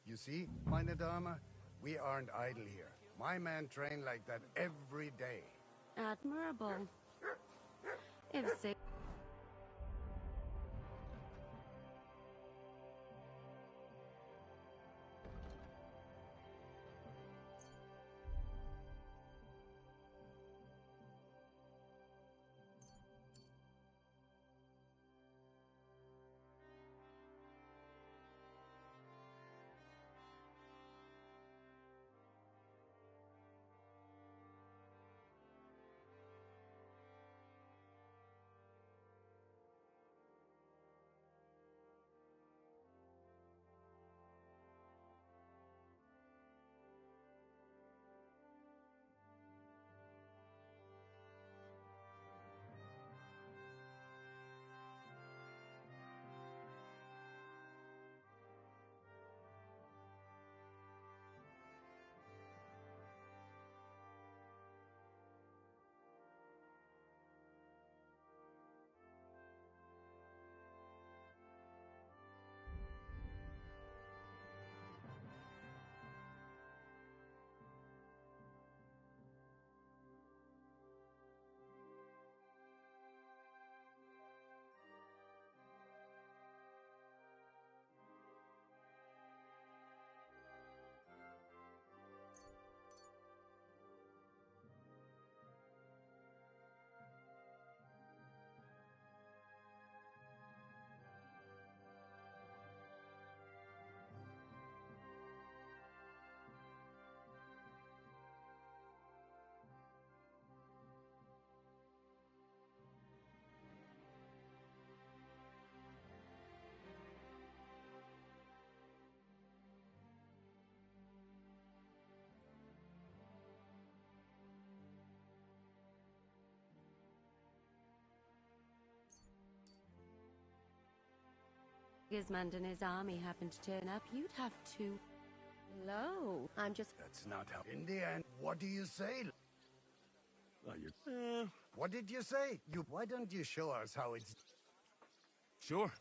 You see, meine Dame, we aren't idle here. My men train like that every day. Admirable. If so. Gismund and his army happened to turn up, you'd have to. Hello. I'm just. That's not how. In the end, what do you say? What did you say? Why don't you show us how it's... Sure.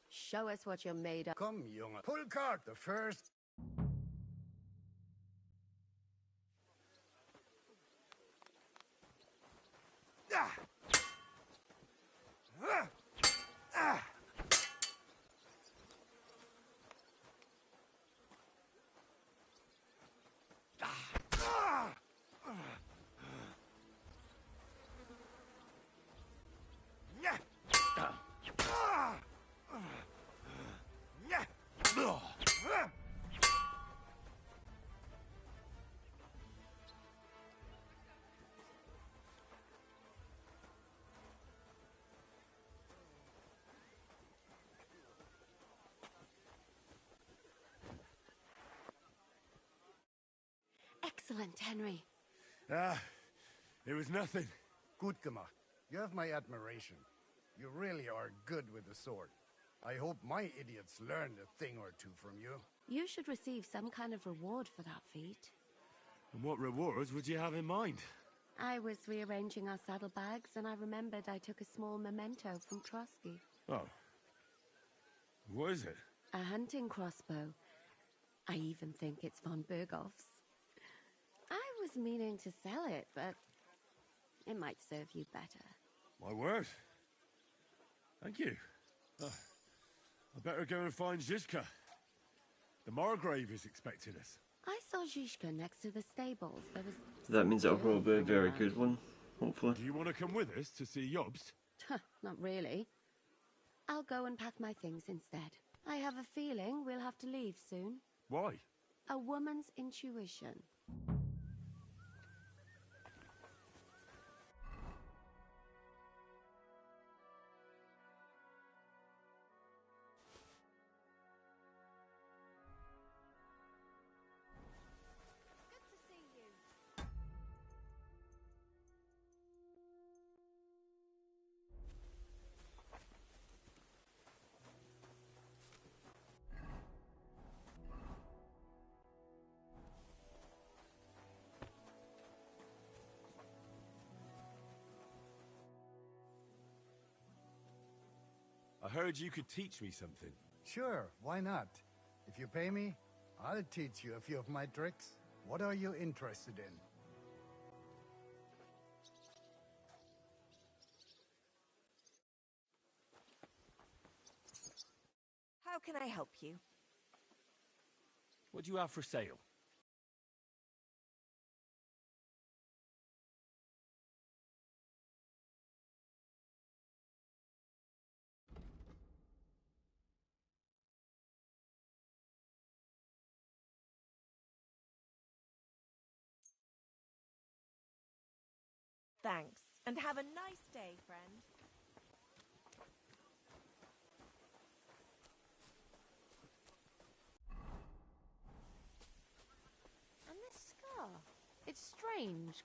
Show us what you're made of. Come, Junge. Pull cock. The first... Excellent, Henry. Ah, it was nothing. Good, Gama. You have my admiration. You really are good with the sword. I hope my idiots learned a thing or two from you. You should receive some kind of reward for that feat. And what rewards would you have in mind? I was rearranging our saddlebags, and I remembered I took a small memento from Trotsky. Oh. What is it? A hunting crossbow. I even think it's von Berghoff's. I was meaning to sell it, but it might serve you better. My word. Thank you. I better go and find Zizka. The Margrave is expecting us. I saw Zizka next to the stables. There was... That means it'll probably be a very good one, hopefully. Do you want to come with us to see Yobst? Not really. I'll go and pack my things instead. I have a feeling we'll have to leave soon. Why? A woman's intuition. I heard you could teach me something. Sure, why not? If you pay me, I'll teach you a few of my tricks. What are you interested in? How can I help you? What do you have for sale? Thanks, and have a nice day, friend. And this scar. It's strange.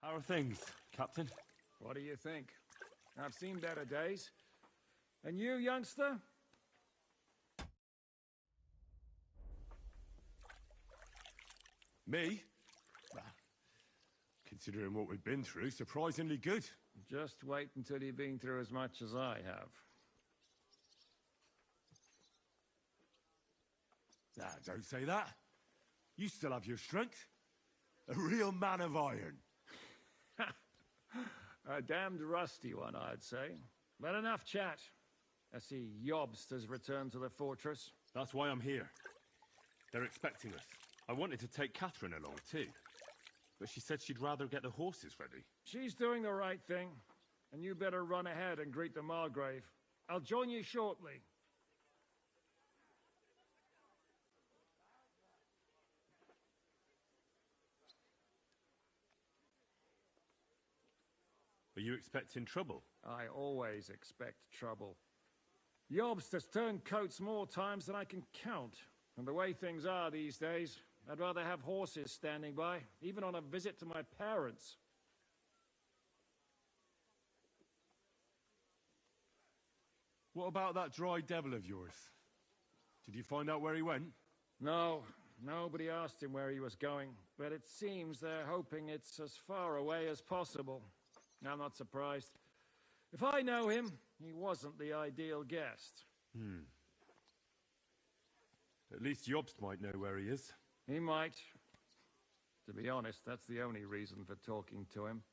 How are things, Captain? What do you think? I've seen better days. And you, youngster? Me? Considering what we've been through, surprisingly good. Just wait until you've been through as much as I have. Don't say that. You still have your strength. A real man of iron. A damned rusty one, I'd say. But enough chat. I see Jobst has returned to the fortress. That's why I'm here. They're expecting us. I wanted to take Catherine along, too. But she said she'd rather get the horses ready. She's doing the right thing. And you better run ahead and greet the Margrave. I'll join you shortly. Are you expecting trouble? I always expect trouble. Jobst has turned coats more times than I can count. And the way things are these days, I'd rather have horses standing by, even on a visit to my parents. What about that dry devil of yours? Did you find out where he went? No, nobody asked him where he was going, but it seems they're hoping it's as far away as possible. I'm not surprised. If I know him, he wasn't the ideal guest. At least Jobst might know where he is. He might. To be honest, that's the only reason for talking to him.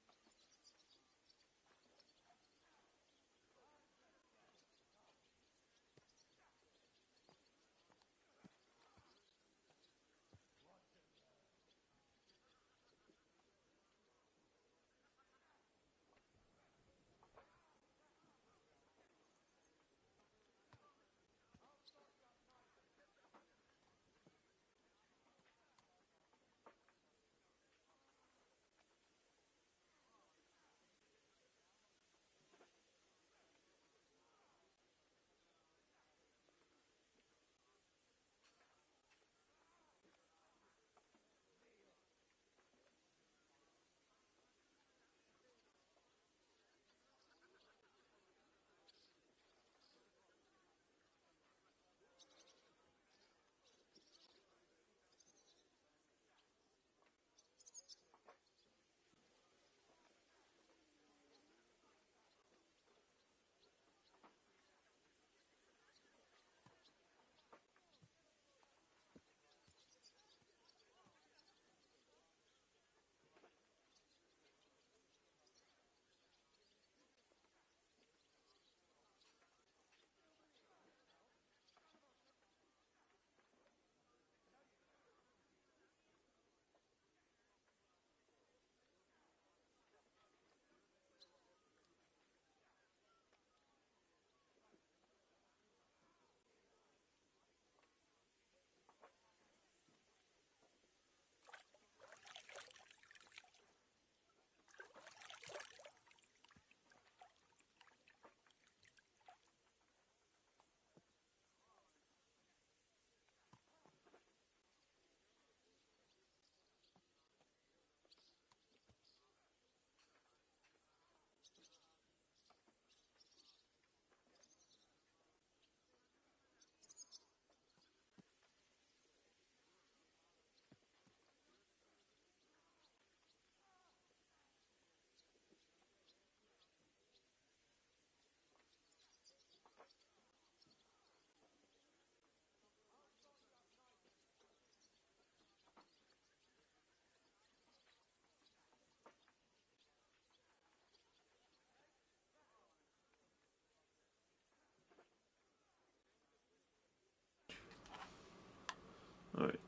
Alright.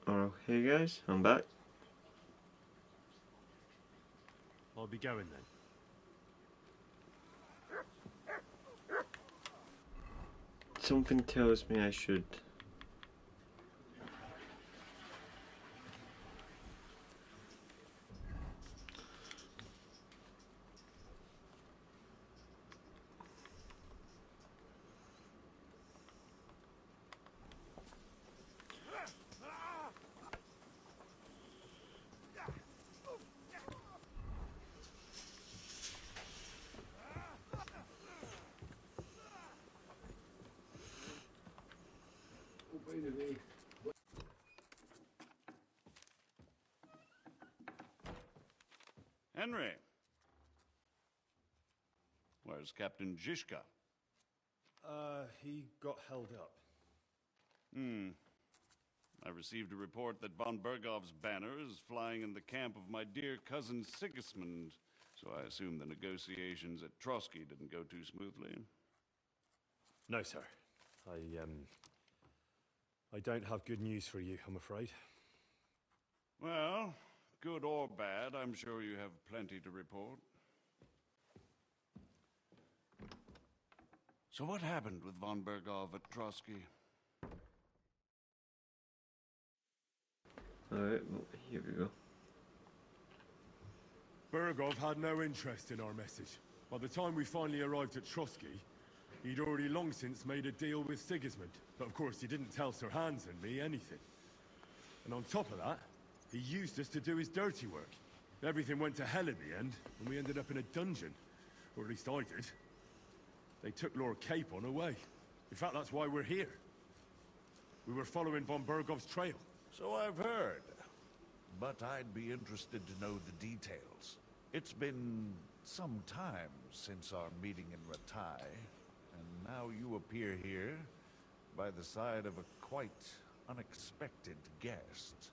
Okay guys, I'm back. I'll be going then. Something tells me I should. Henry. Where's Captain Zizka? He got held up. I received a report that von Bergov's banner is flying in the camp of my dear cousin Sigismund, so I assume the negotiations at Trotsky didn't go too smoothly. No, sir. I don't have good news for you, I'm afraid. Well, good or bad, I'm sure you have plenty to report. So what happened with von Bergov at Trotsky? Alright, well, here we go. Bergov had no interest in our message. By the time we finally arrived at Trotsky, he'd already long since made a deal with Sigismund. But of course, he didn't tell Sir Hans and me anything. And on top of that, he used us to do his dirty work. Everything went to hell in the end, and we ended up in a dungeon. Or at least I did. They took Lord Capon away. In fact, that's why we're here. We were following von Bergov's trail. So I've heard. But I'd be interested to know the details. It's been some time since our meeting in Ratai, and now you appear here by the side of a quite unexpected guest.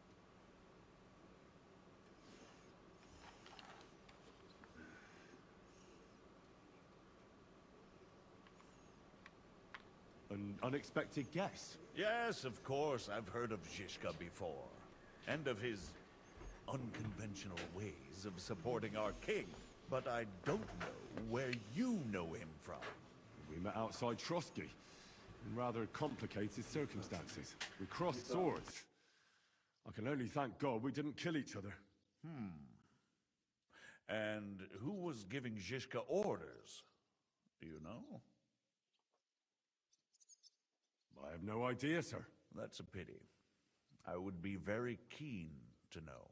An unexpected guest? Yes, of course, I've heard of Zizka before, and of his unconventional ways of supporting our king. But I don't know where you know him from. We met outside Trotsky, in rather complicated circumstances. We crossed swords. I can only thank God we didn't kill each other. And who was giving Zizka orders? Do you know? I have no idea, sir. That's a pity. I would be very keen to know.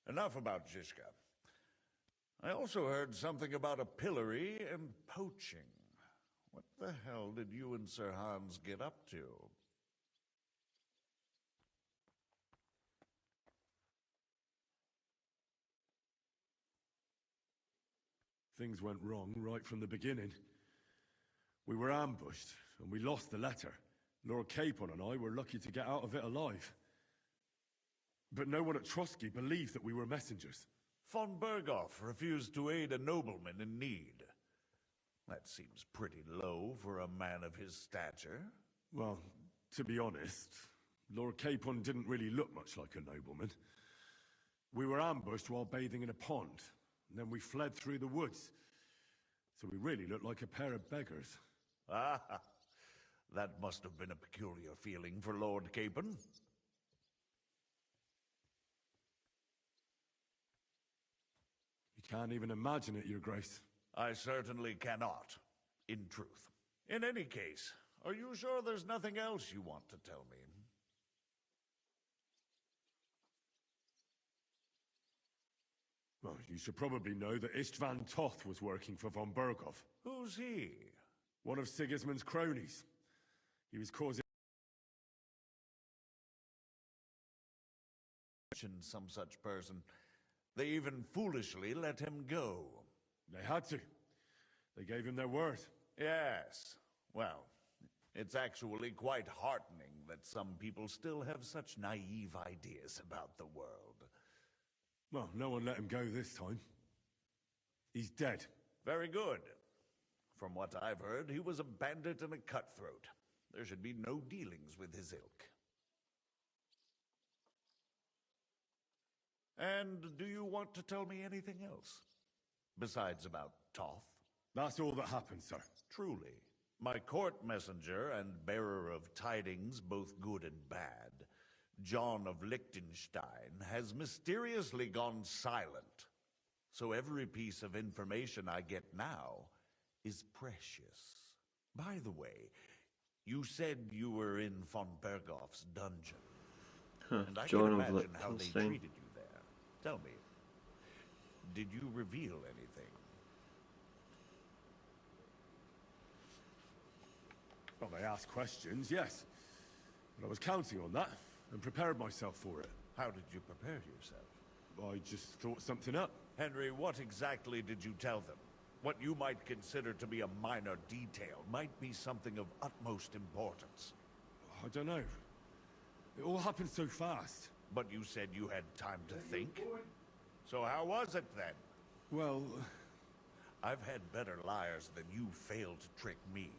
Enough about Zizka. I also heard something about a pillory and poaching. What the hell did you and Sir Hans get up to? Things went wrong right from the beginning. We were ambushed, and we lost the letter. Lord Capon and I were lucky to get out of it alive. But no one at Trotsky believed that we were messengers. Von Bergov refused to aid a nobleman in need. That seems pretty low for a man of his stature. Well, to be honest, Lord Capon didn't really look much like a nobleman. We were ambushed while bathing in a pond, and then we fled through the woods. So we really looked like a pair of beggars. Ah, that must have been a peculiar feeling for Lord Capon. You can't even imagine it, Your Grace. I certainly cannot, in truth. In any case, are you sure there's nothing else you want to tell me? Well, you should probably know that Istvan Toth was working for von Bergov. Who's he? One of Sigismund's cronies. He was causing some such person. They even foolishly let him go. They had to. They gave him their word. Yes. Well, it's actually quite heartening that some people still have such naive ideas about the world. Well, no one let him go this time. He's dead. Very good. From what I've heard, he was a bandit and a cutthroat. There should be no dealings with his ilk. And do you want to tell me anything else? Besides about Toth? That's all that happened, sir. Truly. My court messenger and bearer of tidings, both good and bad, John of Liechtenstein, has mysteriously gone silent. So every piece of information I get now is precious. By the way, you said you were in von Bergoff's dungeon. And I John can of imagine how they Liechtenstein. treated you there. Tell me, did you reveal anything? Well, they asked questions, yes. But I was counting on that, and prepared myself for it. How did you prepare yourself? I just thought something up. Henry, what exactly did you tell them? What you might consider to be a minor detail might be something of utmost importance. I don't know. It all happened so fast. But you said you had time to think? So how was it then? Well... I've had better liars than you failed to trick me.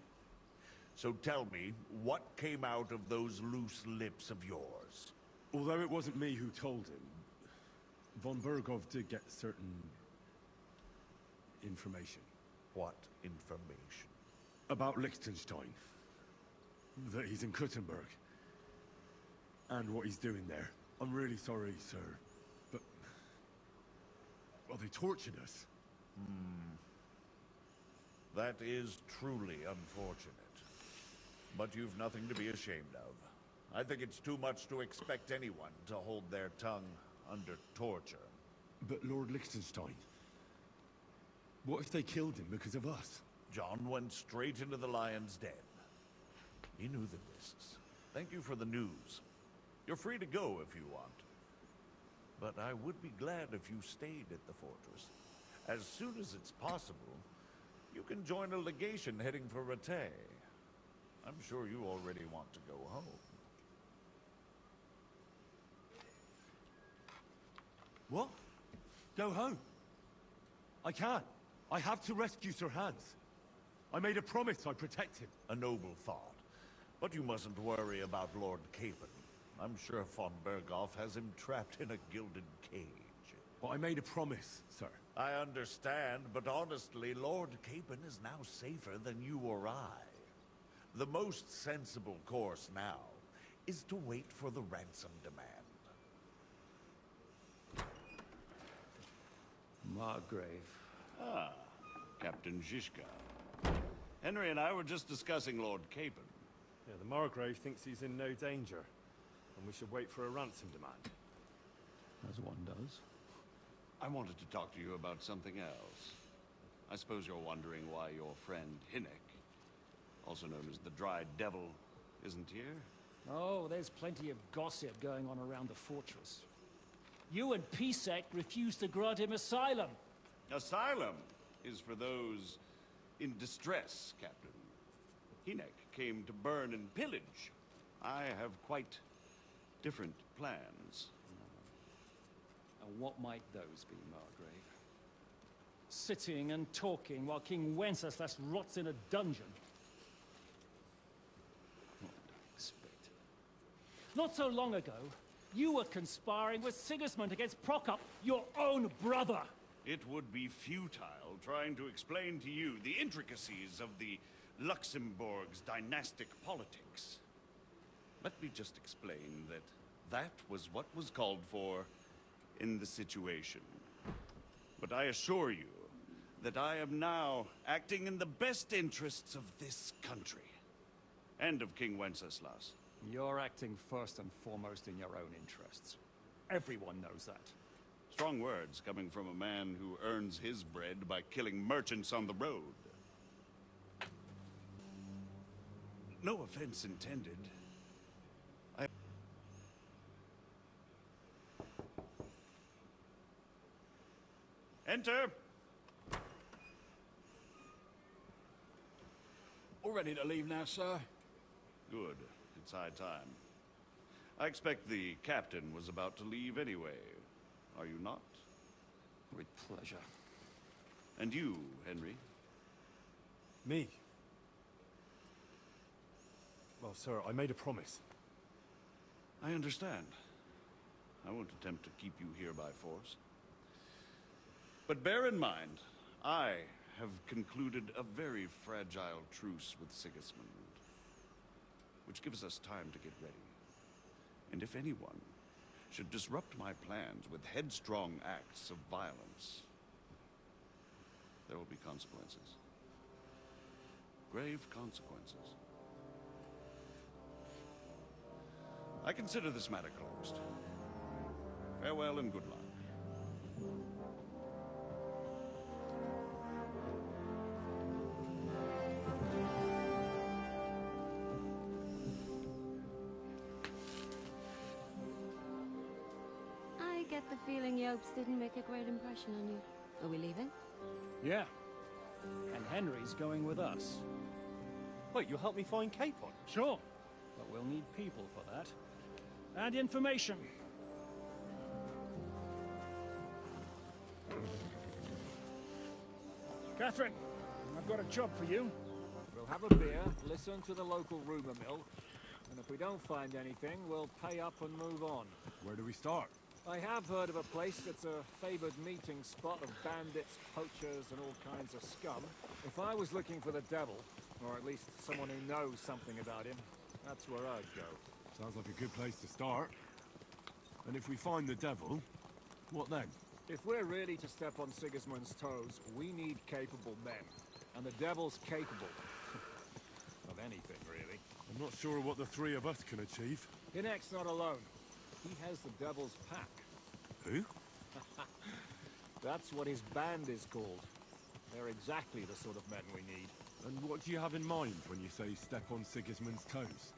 So tell me, what came out of those loose lips of yours? Although it wasn't me who told him, von Berghoff did get certain... information. What information? About Liechtenstein. That he's in Kuttenberg. And what he's doing there. I'm really sorry, sir, but... well, they tortured us. That is truly unfortunate. But you've nothing to be ashamed of. I think it's too much to expect anyone to hold their tongue under torture. But Lord Liechtenstein... what if they killed him because of us? John went straight into the lion's den. He knew the risks. Thank you for the news. You're free to go if you want. But I would be glad if you stayed at the fortress. As soon as it's possible, you can join a legation heading for Rattay. I'm sure you already want to go home. What? Go home? I can't. I have to rescue Sir Hans. I made a promise I'd protect him. A noble thought. But you mustn't worry about Lord Capon. I'm sure von Berghoff has him trapped in a gilded cage. But I made a promise, sir. I understand, but honestly, Lord Capon is now safer than you or I. The most sensible course now is to wait for the ransom demand. Margrave. Ah, Captain Zizka. Henry and I were just discussing Lord Capon. Yeah, the Margrave thinks he's in no danger, and we should wait for a ransom demand. As one does. I wanted to talk to you about something else. I suppose you're wondering why your friend Hinnek, also known as the Dried Devil, isn't here? Oh, there's plenty of gossip going on around the fortress. You and Pisek refused to grant him asylum. Asylum is for those in distress, Captain. Hinnek came to burn and pillage. I have quite different plans. And what might those be, Margrave? Sitting and talking while King Wenceslas rots in a dungeon. What would I expect? Not so long ago, you were conspiring with Sigismund against Prokop, your own brother. It would be futile trying to explain to you the intricacies of the Luxembourg's dynastic politics. Let me just explain that that was what was called for in the situation. But I assure you that I am now acting in the best interests of this country and of King Wenceslas. You're acting first and foremost in your own interests. Everyone knows that. Strong words coming from a man who earns his bread by killing merchants on the road. No offense intended. Enter! All ready to leave now, sir? Good. It's high time. I expect the captain was about to leave anyway. Are you not? With pleasure. And you, Henry? Me? Well, sir, I made a promise. I understand. I won't attempt to keep you here by force. But bear in mind, I have concluded a very fragile truce with Sigismund, which gives us time to get ready. And if anyone should disrupt my plans with headstrong acts of violence, there will be consequences. Grave consequences. I consider this matter closed. Farewell and good luck. I get the feeling Yopes didn't make a great impression on you. Are we leaving? Yeah. And Henry's going with us. Wait, you'll help me find Capon? Sure. But we'll need people for that. And information. Catherine, I've got a job for you. We'll have a beer, listen to the local rumor mill, and if we don't find anything, we'll pay up and move on. Where do we start? I have heard of a place that's a favored meeting spot of bandits, poachers, and all kinds of scum. If I was looking for the devil, or at least someone who knows something about him, that's where I'd go. Sounds like a good place to start. And if we find the devil, what then? If we're really to step on Sigismund's toes, we need capable men. And the devil's capable. of anything, really. I'm not sure what the three of us can achieve. Hinek's not alone. He has the devil's pack. Who? That's what his band is called. They're exactly the sort of men we need. And what do you have in mind when you say step on Sigismund's toes?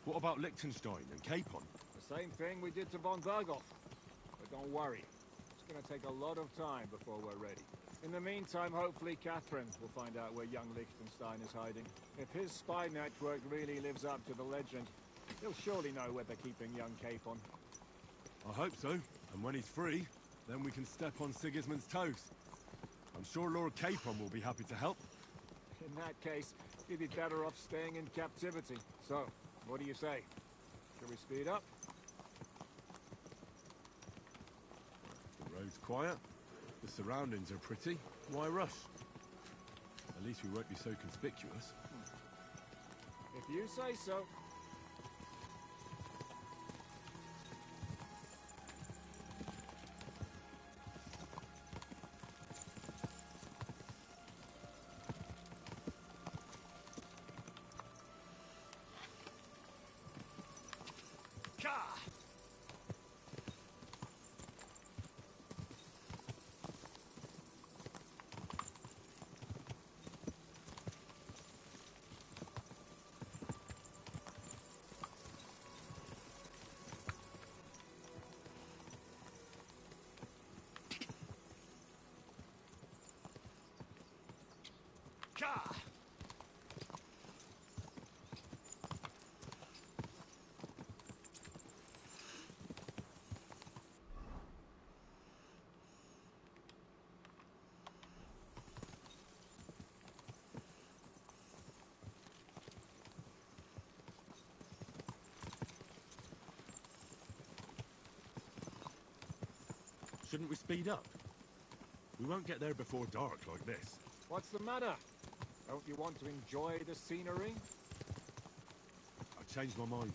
What about Liechtenstein and Capon? The same thing we did to von Berghoff. But don't worry. It's gonna take a lot of time before we're ready. In the meantime, hopefully Catherine will find out where young Liechtenstein is hiding. If his spy network really lives up to the legend, he'll surely know where they're keeping young Capon. I hope so. And when he's free, then we can step on Sigismund's toes. I'm sure Lord Capon will be happy to help. In that case, he'd be better off staying in captivity. So, what do you say? Shall we speed up? The road's quiet. The surroundings are pretty. Why rush? At least we won't be so conspicuous. If you say so. Shouldn't we speed up? We won't get there before dark like this. What's the matter? Don't you want to enjoy the scenery? I changed my mind.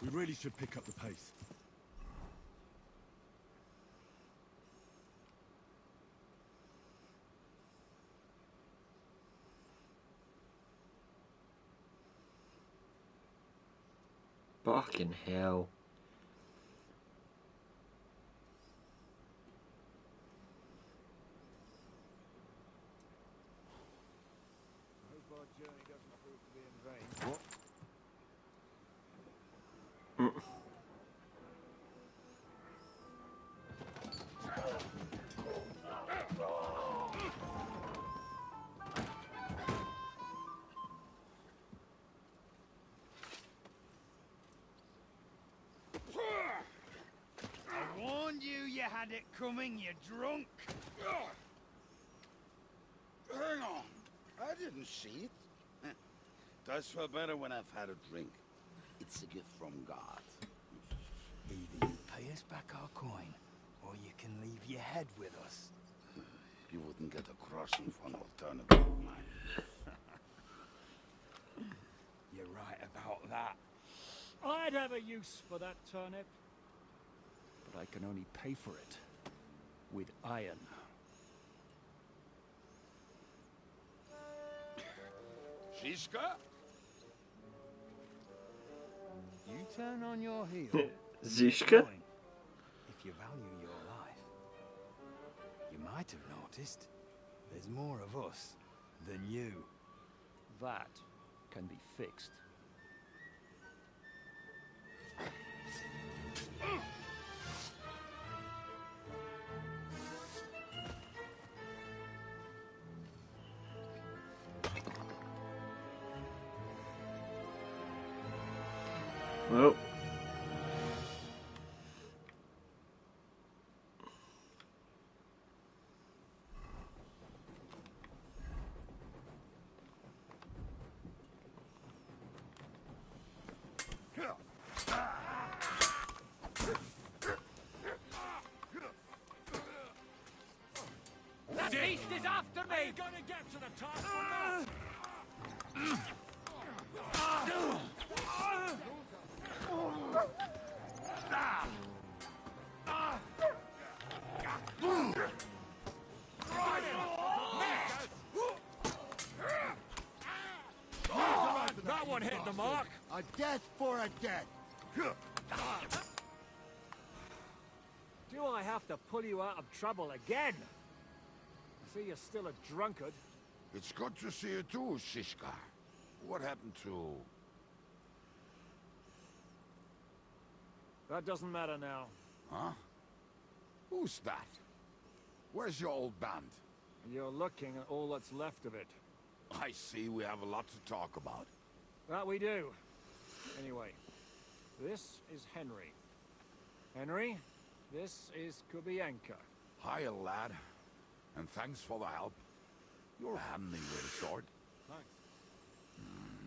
We really should pick up the pace. Fucking hell. Journey doesn't prove to be in vain. I warned you you had it coming, you drunk. Hang on. didn't cheat. Does feel better when I've had a drink. It's a gift from God. Either you pay us back our coin, or you can leave your head with us. You wouldn't get a crossing for an alternative of mine. You're right about that. I'd have a use for that turnip. But I can only pay for it with iron. Shishka? You turn on your heel. Zishka? If you value your life, you might have noticed there's more of us than you. That can be fixed. Well. That beast is after me! Are you gonna get to the top or That one hit the mark. A death for a death. do I have to pull you out of trouble again? I see you're still a drunkard. It's good to see you too, Shishka. What happened to... That doesn't matter now. Huh? Who's that? Where's your old band? You're looking at all that's left of it. I see we have a lot to talk about. That we do. Anyway, this is Henry. Henry, this is Kubienka. Hiya, lad. And thanks for the help. You're handy with a sword. Thanks.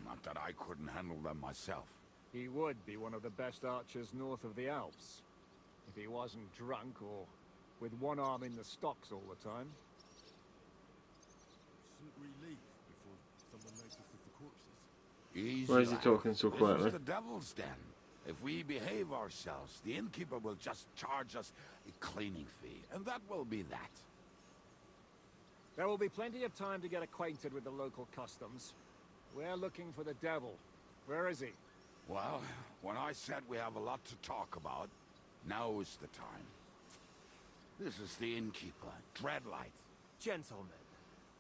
Not that I couldn't handle them myself. He would be one of the best archers north of the Alps. If he wasn't drunk or with one arm in the stocks all the time. Shouldn't we leave before someone notices the corpses? Easy, Why is he lad. talking so quietly? This is the devil's den. If we behave ourselves, the innkeeper will just charge us a cleaning fee, and that will be that. There will be plenty of time to get acquainted with the local customs. We're looking for the devil. Where is he? Well, when I said we have a lot to talk about, now is the time. This is the innkeeper, Dreadlight. Gentlemen,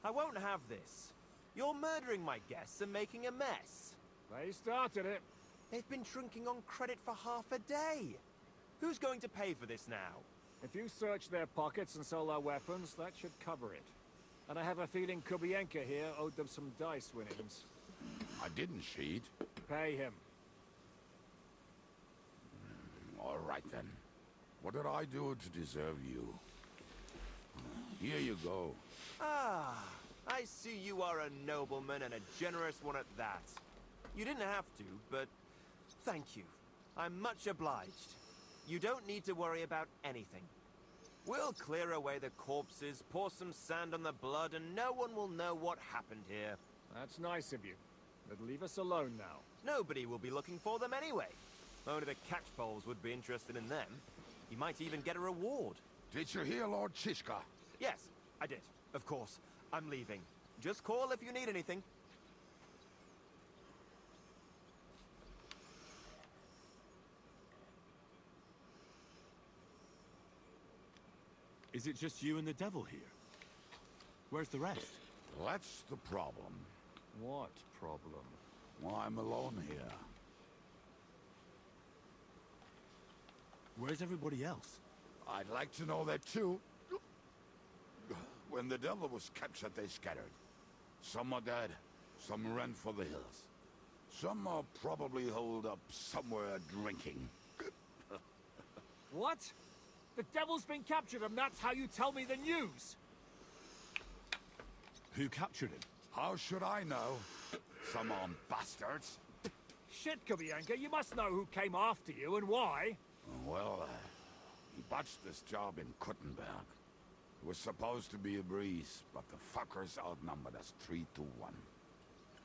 I won't have this. You're murdering my guests and making a mess. They started it. They've been drinking on credit for half a day. Who's going to pay for this now? If you search their pockets and sell their weapons, that should cover it. And I have a feeling Kubienka here owed them some dice winnings. I didn't cheat. Pay him. All right, then. What did I do to deserve you? Here you go. Ah, I see you are a nobleman and a generous one at that. You didn't have to, but thank you. I'm much obliged. You don't need to worry about anything. We'll clear away the corpses, pour some sand on the blood, and no one will know what happened here. That's nice of you. But leave us alone now. Nobody will be looking for them anyway. Only the catchpoles would be interested in them. You might even get a reward. Did you hear Lord Shishka? Yes, I did. Of course. I'm leaving. Just call if you need anything. Is it just you and the devil here? Where's the rest? That's the problem. What problem? Well, I'm alone here. Where's everybody else? I'd like to know that too. When the devil was captured, they scattered. Some are dead, some ran for the hills. Some are probably holed up somewhere drinking. What? The devil's been captured and that's how you tell me the news? Who captured him? How should I know? Some armed bastards. Shit, Kubianka, you must know who came after you and why. Well, he botched this job in Kuttenberg. It was supposed to be a breeze, but the fuckers outnumbered us 3-1.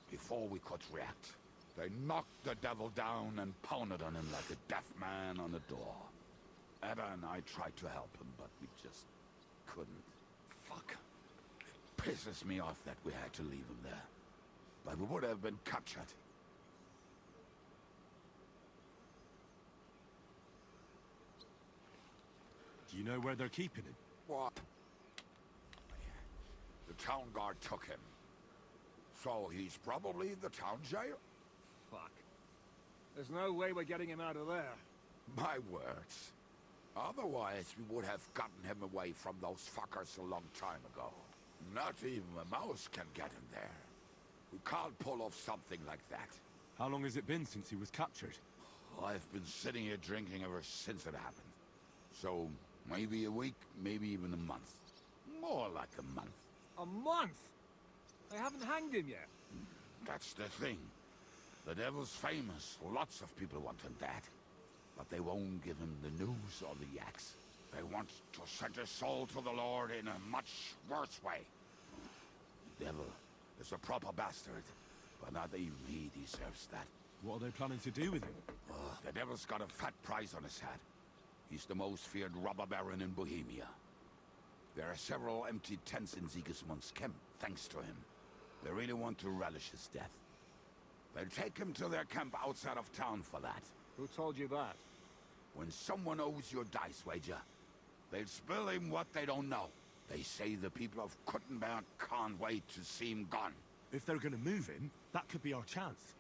Before we could react, they knocked the devil down and pounded on him like a deaf man on a door. Ada and I tried to help him, but we just couldn't. Fuck. It pisses me off that we had to leave him there. But we would have been captured. Do you know where they're keeping him? What? The town guard took him. So he's probably the town jail? Fuck. There's no way we're getting him out of there. My words. Otherwise, we would have gotten him away from those fuckers a long time ago. Not even a mouse can get him there. We can't pull off something like that. How long has it been since he was captured? I've been sitting here drinking ever since it happened. So, maybe a week, maybe even a month. More like a month. A month? They haven't hanged him yet. That's the thing. The devil's famous. Lots of people want him dead. But they won't give him the news or the axe. They want to send his soul to the Lord in a much worse way. The devil is a proper bastard, but not even he deserves that. What are they planning to do with him? The devil's got a fat price on his head. He's the most feared robber baron in Bohemia. There are several empty tents in Sigismund's camp, thanks to him. They really want to relish his death. They'll take him to their camp outside of town for that. Who told you that? When someone owes you a dice wager, they'll spill him what they don't know. They say the people of Kuttenberg can't wait to see him gone. If they're gonna move him, that could be our chance.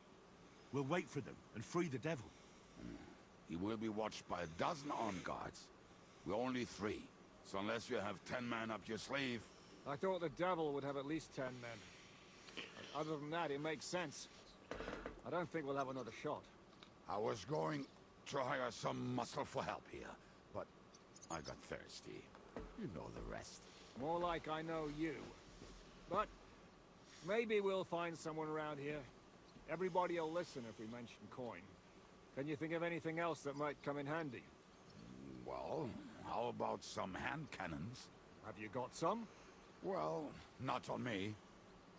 We'll wait for them and free the devil. He will be watched by a dozen armed guards. We're only 3, so unless you have 10 men up your sleeve... I thought the devil would have at least 10 men. Other than that, it makes sense. I don't think we'll have another shot. I was going to hire some muscle for help here, but I got thirsty. You know the rest. More like I know you. But maybe we'll find someone around here. Everybody will listen if we mention coin. Can you think of anything else that might come in handy? Well, how about some hand cannons? Have you got some? Well, not on me.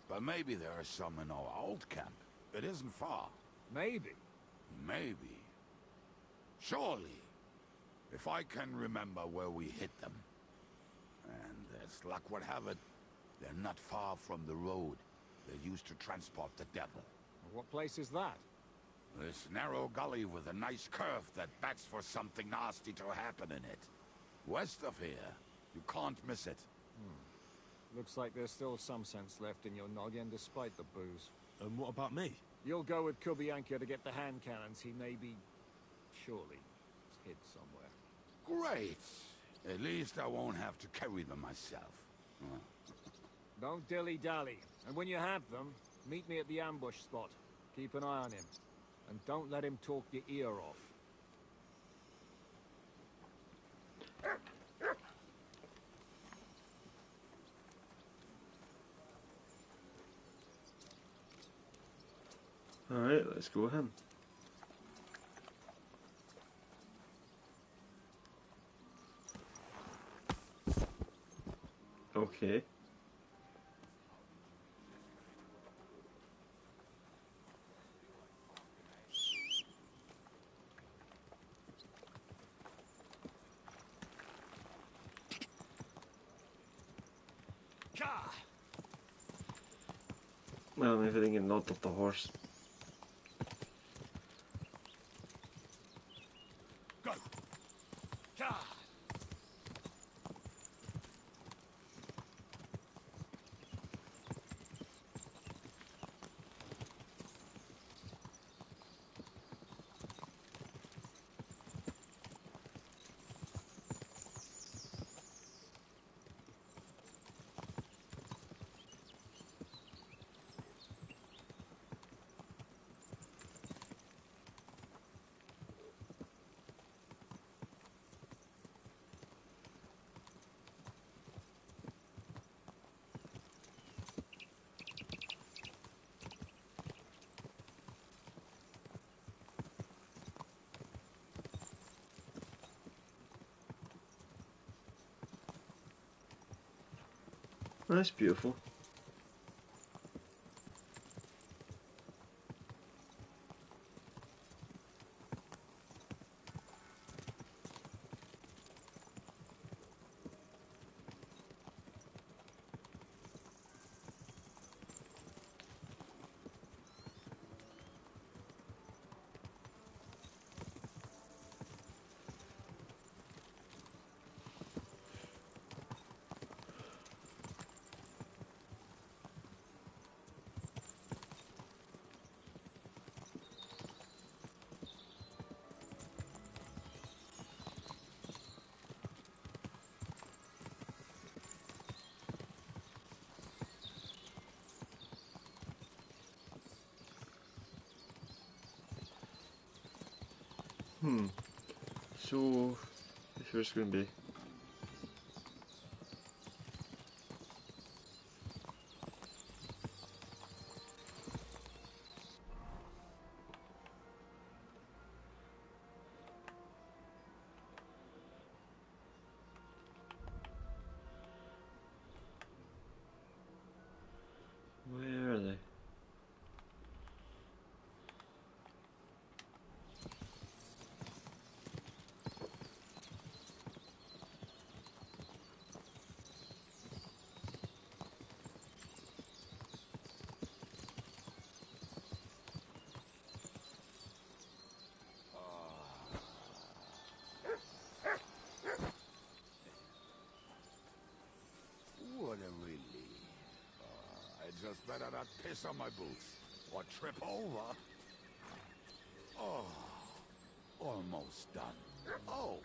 But maybe there are some in our old camp. It isn't far. Maybe. Maybe. Surely. If I can remember where we hit them. And as luck would have it, they're not far from the road they used to transport the devil. What place is that? This narrow gully with a nice curve that bets for something nasty to happen in it. West of here. You can't miss it. Looks like there's still some sense left in your noggin despite the booze. And what about me? You'll go with Kubianka to get the hand cannons. He may be... surely... hid somewhere. Great. At least I won't have to carry them myself. Don't dilly-dally. And when you have them, meet me at the ambush spot. Keep an eye on him. And don't let him talk your ear off. Alright, let's go with him. Okay. Well, if I think it knocked off the horse. Go! Ka! That's beautiful. So, if there's going to be... Where are they? What a relief. I just better not piss on my boots or trip over. Oh, almost done. Oh,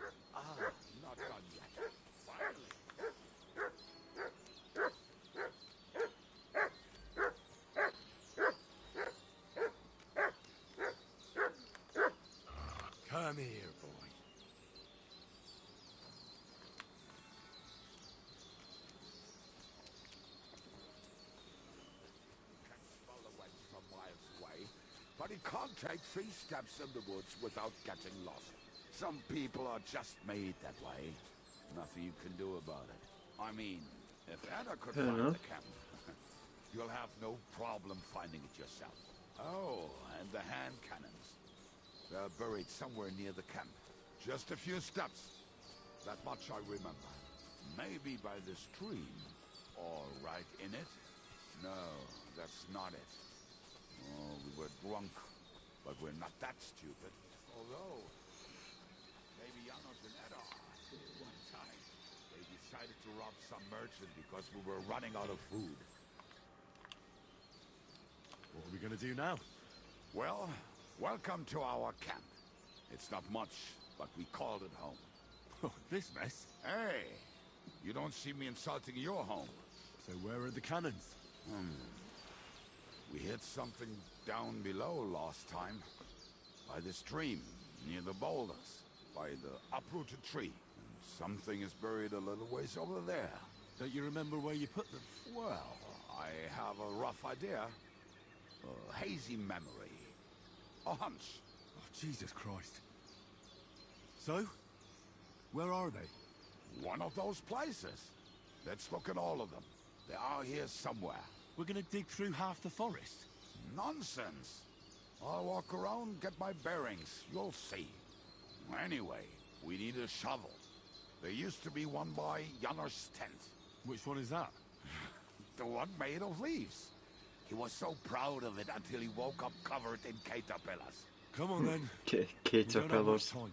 not done yet. Finally. Come here, boy. Can smell the wedge from miles away, but he can't take 3 steps in the woods without getting lost. Some people are just made that way. Nothing you can do about it. I mean, if Anna could Fair find enough. the camp, you'll have no problem finding it yourself. Oh, and the hand cannons. They're buried somewhere near the camp. Just a few steps. That much I remember. Maybe by this stream. Or right in it? No, that's not it. Oh, we were drunk. But we're not that stupid. Although, maybe Janos and Eddar. One time, they decided to rob some merchant because we were running out of food. What are we going to do now? Well, welcome to our camp. It's not much, but we called it home. Oh, this mess? Hey, you don't see me insulting your home. So where are the cannons? We hit something down below last time. By the stream, near the boulders. By the uprooted tree. And something is buried a little ways over there. Don't you remember where you put them? Well, I have a rough idea. A hazy memory. A hunch. Oh, Jesus Christ. So? Where are they? One of those places. Let's look at all of them. They are here somewhere. We're gonna dig through half the forest. Nonsense. I'll walk around, get my bearings. You'll see. Anyway, we need a shovel. There used to be one by Janner's tent. Which one is that? The one made of leaves. He was so proud of it until he woke up covered in caterpillars. Come on then. Caterpillars. We don't have much time.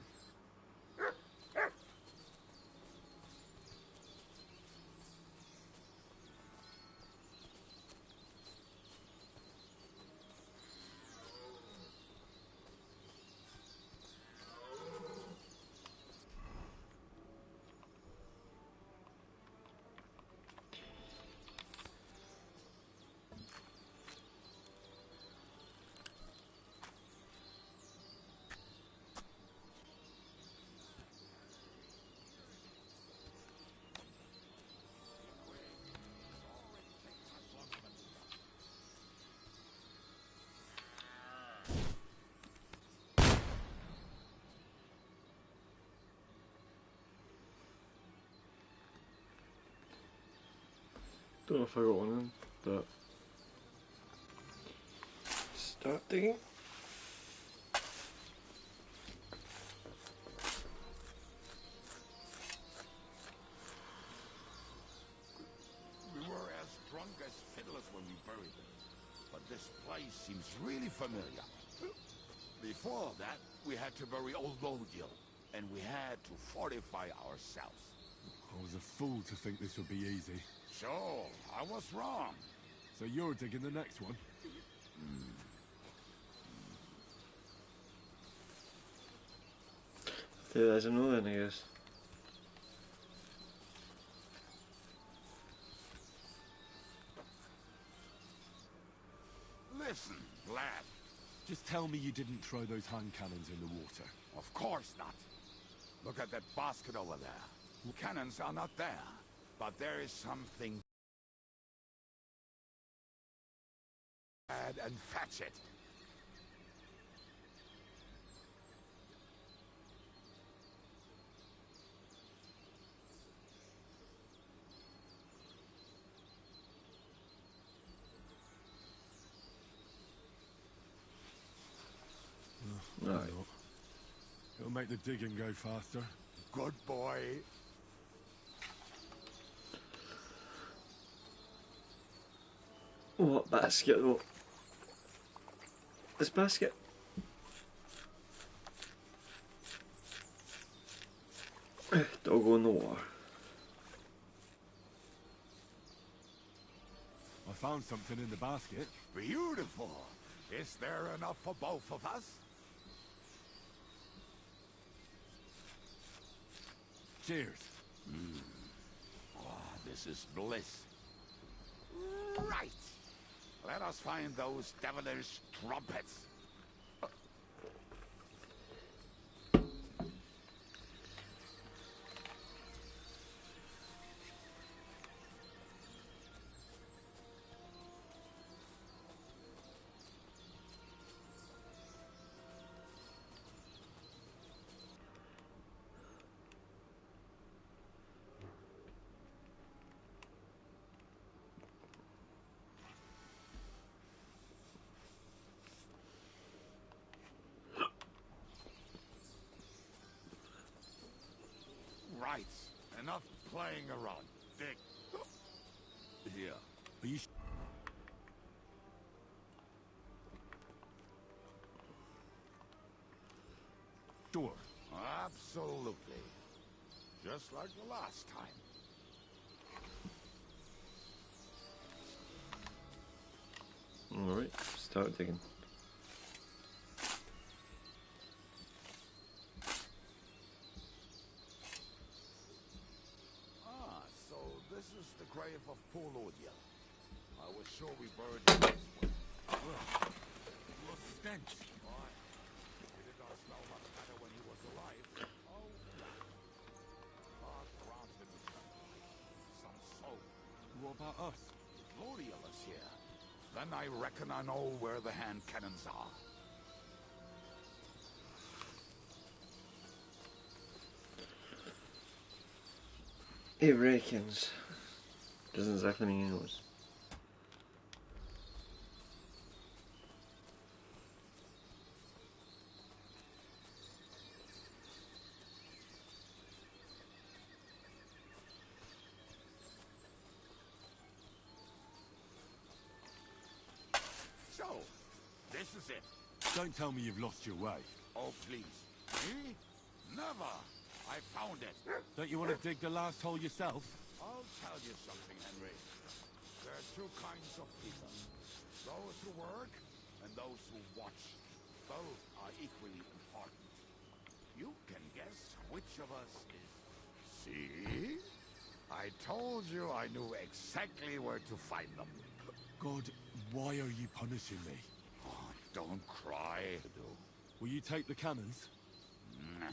Don't know if I got one in, but start digging. We were as drunk as fiddlers when we buried them, but this place seems really familiar. Before that, we had to bury old Lodiel, and we had to fortify ourselves. I was a fool to think this would be easy. Sure, I was wrong. So you're digging the next one? Dude, there's another then, I guess. Listen, lad. Just tell me you didn't throw those hand cannons in the water. Of course not. Look at that basket over there. Cannons are not there, but there is something. Add and fetch it. Right. It'll make the digging go faster. Good boy. What basket though? This basket? Don't go in the water. I found something in the basket. Beautiful. Is there enough for both of us? Cheers. Oh, this is bliss. Right. Let us find those devilish trumpets. Right. Enough playing around. Dig. Here. Are you sure? Absolutely. Just like the last time. Alright, start digging. So this is the grave of poor Lodiel. I was sure we buried him this way. What stench? Why? He did not smell much better when he was alive. Oh, yeah. God grant him eternal life. Some soul. What about us? If Lodiel is here, then I reckon I know where the hand cannons are. He reckons. Doesn't exactly mean he knows. So, this is it. Don't tell me you've lost your way. Oh, please. Me? Never. I found it. Don't you want to dig the last hole yourself? I'll tell you something, Henry. There are two kinds of people. Those who work and those who watch. Both are equally important. You can guess which of us is... See? I told you I knew exactly where to find them. God, why are you punishing me? Oh, don't cry. Will you take the cannons? Nah.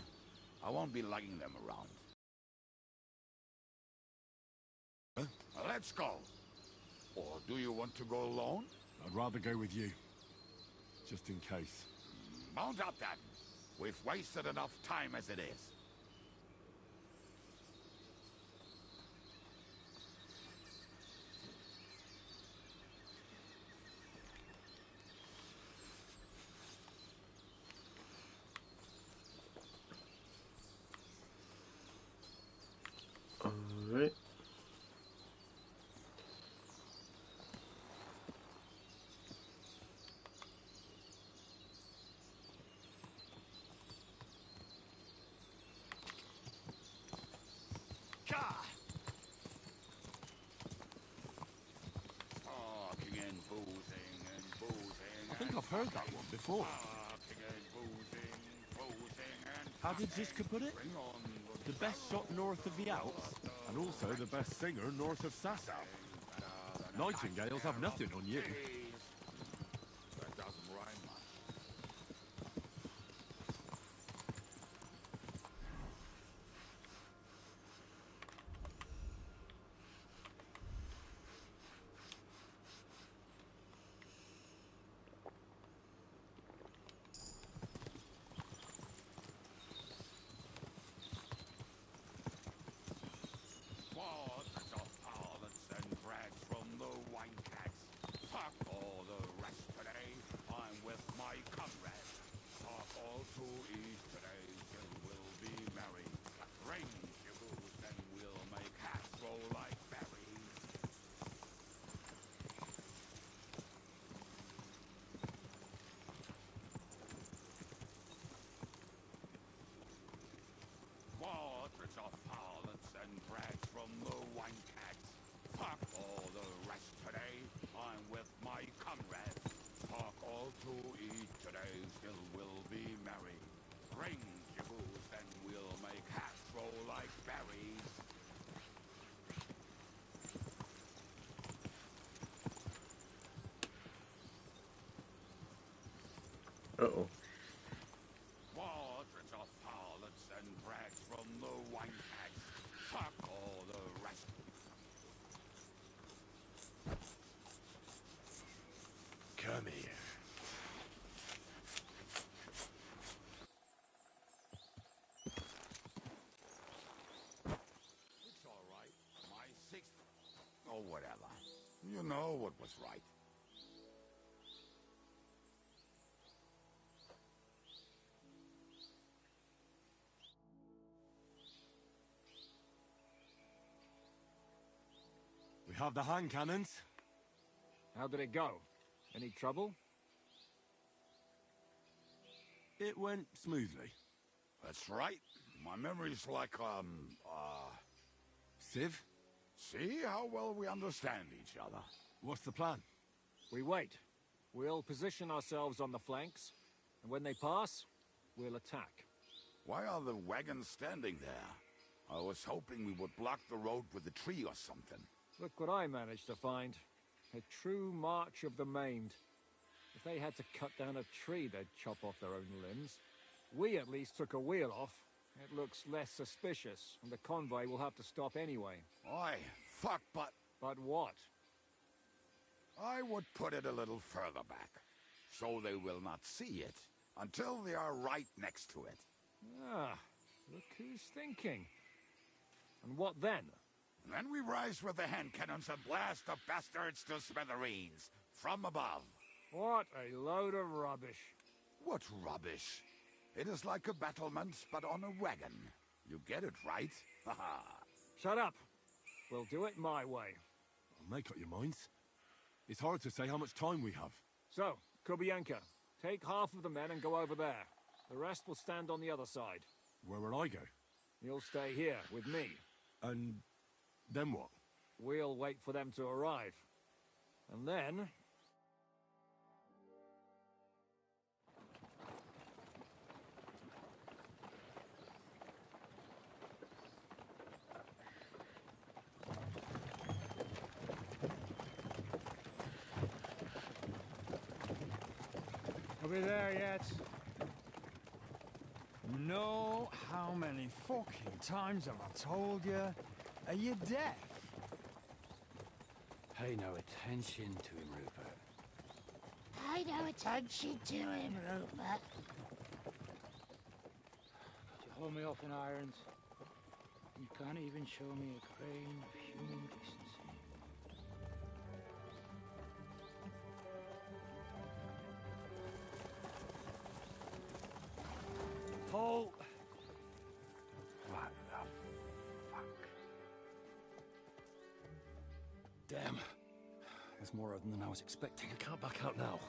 I won't be lugging them around. Huh? Let's go. Or do you want to go alone? I'd rather go with you. Just in case. Mount up then. We've wasted enough time as it is. heard that one before. How did Ziska put it? The best shot north of the Alps, and also the best singer north of Sasau. Nightingales have nothing on you. That doesn't rhyme much. Waters of harlots and drags from the wine cats. Fuck all the rest today. I'm with my comrades. Talk all to each today, and we'll be merry. Ring your boots and we'll make hats roll like berries. Waters of harlots and drags from the wine cats. Fuck all the rest today. I'm with my comrades. Talk all to eat today, still we'll be merry. Ring your boots and we'll make hats roll like berries. Uh-oh. Waters of harlots and drags from the wine cats. Fuck all the rest. Come here. It's all right. My sixth... Oh, whatever. You know what was right. We have the hand cannons. How did it go? Any trouble? It went smoothly. That's right. My memory's like, Civ? See how well we understand each other. What's the plan? We wait. We'll position ourselves on the flanks, and when they pass, we'll attack. Why are the wagons standing there? I was hoping we would block the road with a tree or something. Look what I managed to find. A true march of the maimed. If they had to cut down a tree, they'd chop off their own limbs. We at least took a wheel off. It looks less suspicious, and the convoy will have to stop anyway. Oi, fuck, but... But what? I would put it a little further back, so they will not see it until they are right next to it. Ah, look who's thinking. And what then? Then we rise with the hand cannons and blast the bastards to smithereens, from above. What a load of rubbish. What rubbish? It is like a battlement, but on a wagon. You get it right? Haha. Shut up. We'll do it my way. Make up your minds. It's hard to say how much time we have. So, Kubianka, take half of the men and go over there. The rest will stand on the other side. Where will I go? You'll stay here with me. And then what? We'll wait for them to arrive. And then... Are we there yet? No, how many fucking times have I told you? Are you deaf? Pay no attention to him, Rupert. Pay no attention to him, Rupert. You hold me up in irons. You can't even show me a grain of human decency. Paul! What the fuck? Damn. There's more of them than I was expecting. We can't back out now.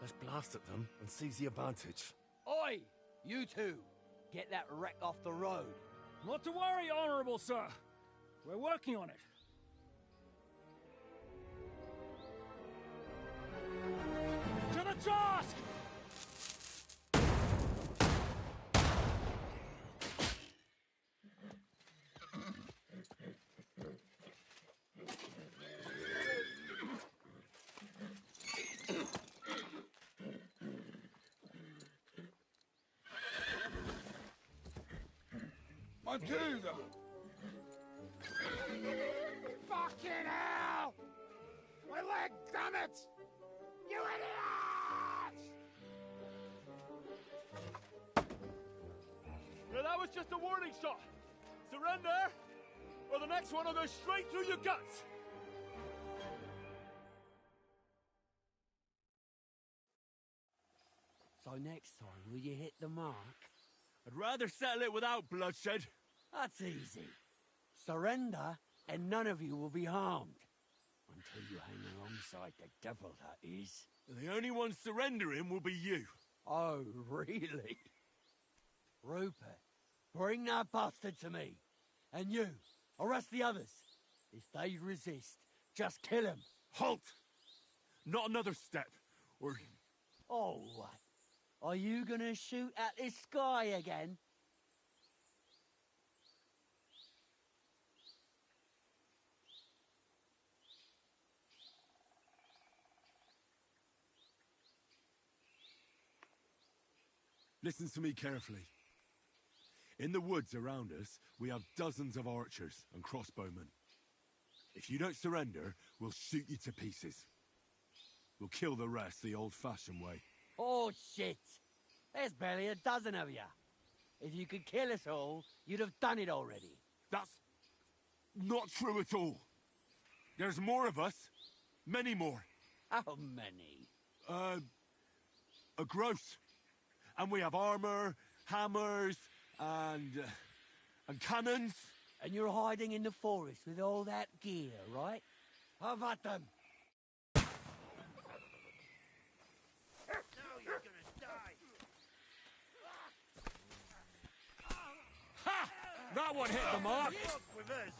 Let's blast at them and seize the advantage. Oi! You two! Get that wreck off the road. Not to worry, Honorable Sir. We're working on it. To the Trask! Matilda! Fucking hell! My leg, damn it! You idiots! Now that was just a warning shot. Surrender, or the next one will go straight through your guts. So next time, will you hit the mark? I'd rather settle it without bloodshed. That's easy. Surrender, and none of you will be harmed. Until you hang alongside the devil, that is. The only one surrendering will be you. Oh, really? Rupert, bring that bastard to me. And you, arrest the others. If they resist, just kill them. Halt! Not another step, or... Oh, what? Are you gonna shoot at this sky again? Listen to me carefully. In the woods around us, we have dozens of archers and crossbowmen. If you don't surrender, we'll shoot you to pieces. We'll kill the rest the old-fashioned way. Oh, shit! There's barely a dozen of you. If you could kill us all, you'd have done it already. That's not true at all. There's more of us. Many more. How many? A gross. And we have armor, hammers, and cannons. And you're hiding in the forest with all that gear, right? Have at them! Now you're gonna die! Ha! That one hit the mark! Fuck with us!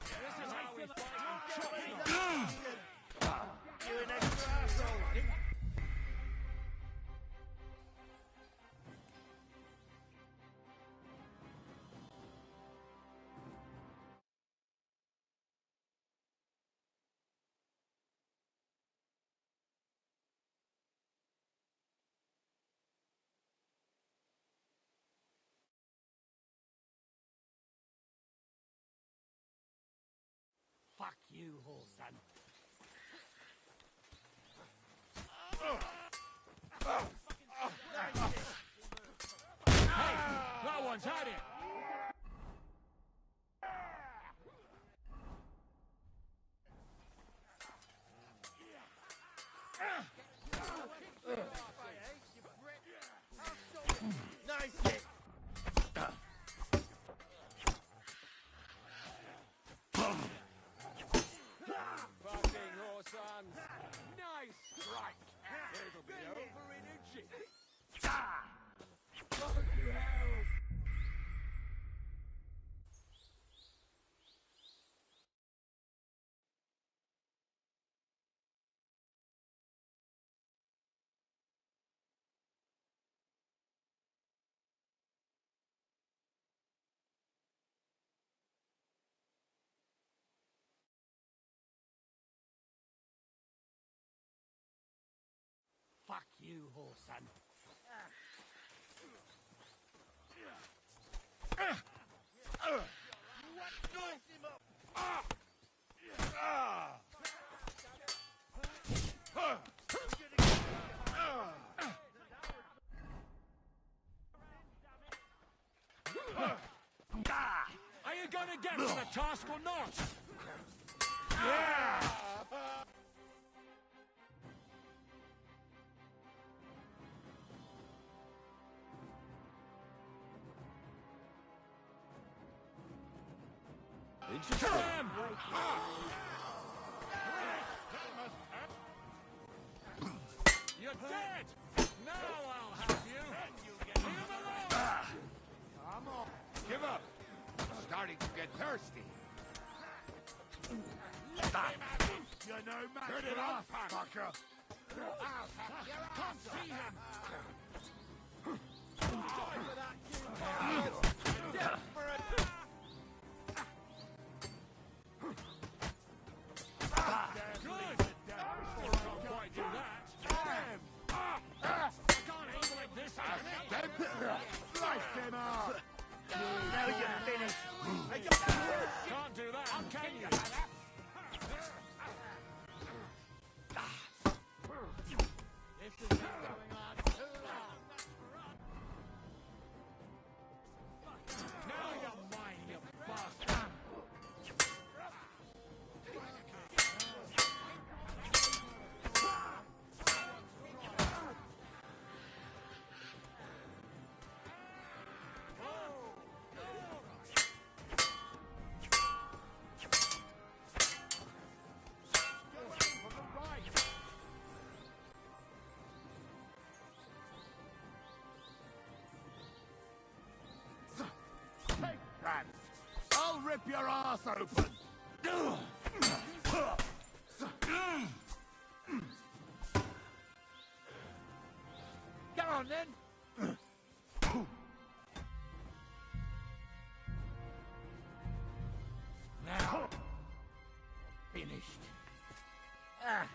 This is how we fight. You're an extra asshole! Fuck you, whoreson. Hey! That one's had it! Nice hit! Fucking horse-on! Nice strike! It'll be over in a jiffy. Fuck you, hell! Fuck you, whoreson. Are you gonna get to the task or not? Yeah! Damn! You're dead! Now I'll have you! Leave him alone! Come on, give up. Starting to get thirsty. You You're no match Turn for it us, up, fucker! Can't see him! Slice him up! Now you're finished. Can't do that, can you? This has been going on too long. Now you're mine, you bastard! Take that! I'll rip your ass open! Get on then! Now, finished. Ah.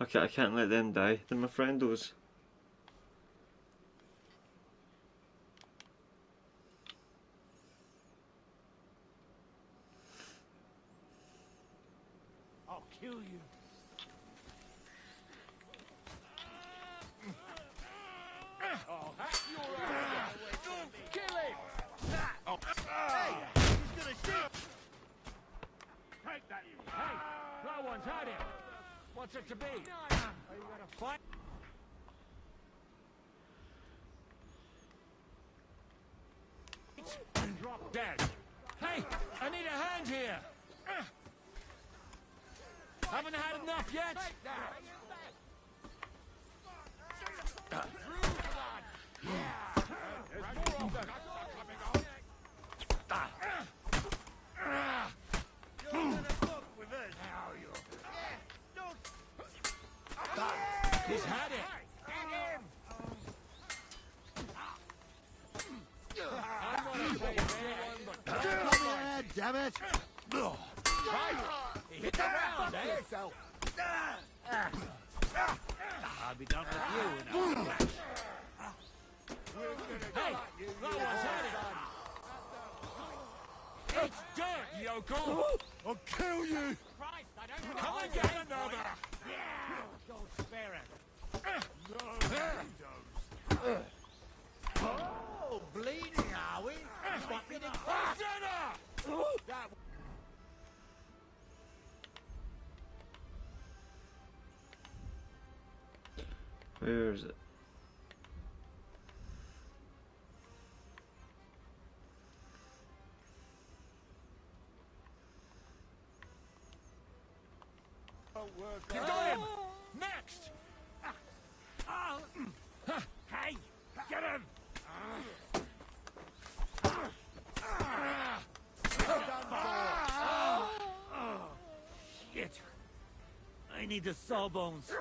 Okay, I can't let them die. They're my friendos. I'll kill you. I'll hack your ass! Kill him! Oh. Hey! He's gonna shoot! Take that, you! Hey! That one's had it! What's it to be? Are you gonna fight? And drop dead! Hey! I need a hand here! Haven't had enough yet? There's more of them! You're gonna fuck with us. He's had it! I'm not afraid of anyone but Come here, damn it! He hit the ground, eh? Yourself. I'll be done with you in a flash. Hey! That one's had it! It's dirt, yokel! I'll kill you! Christ, I don't know. Come and get another! Don't spare him. Oh, bleeding, are we? Want me to Dinner! that? Where is it? You got him! Next! Hey, get him! Shit. I need the sawbones.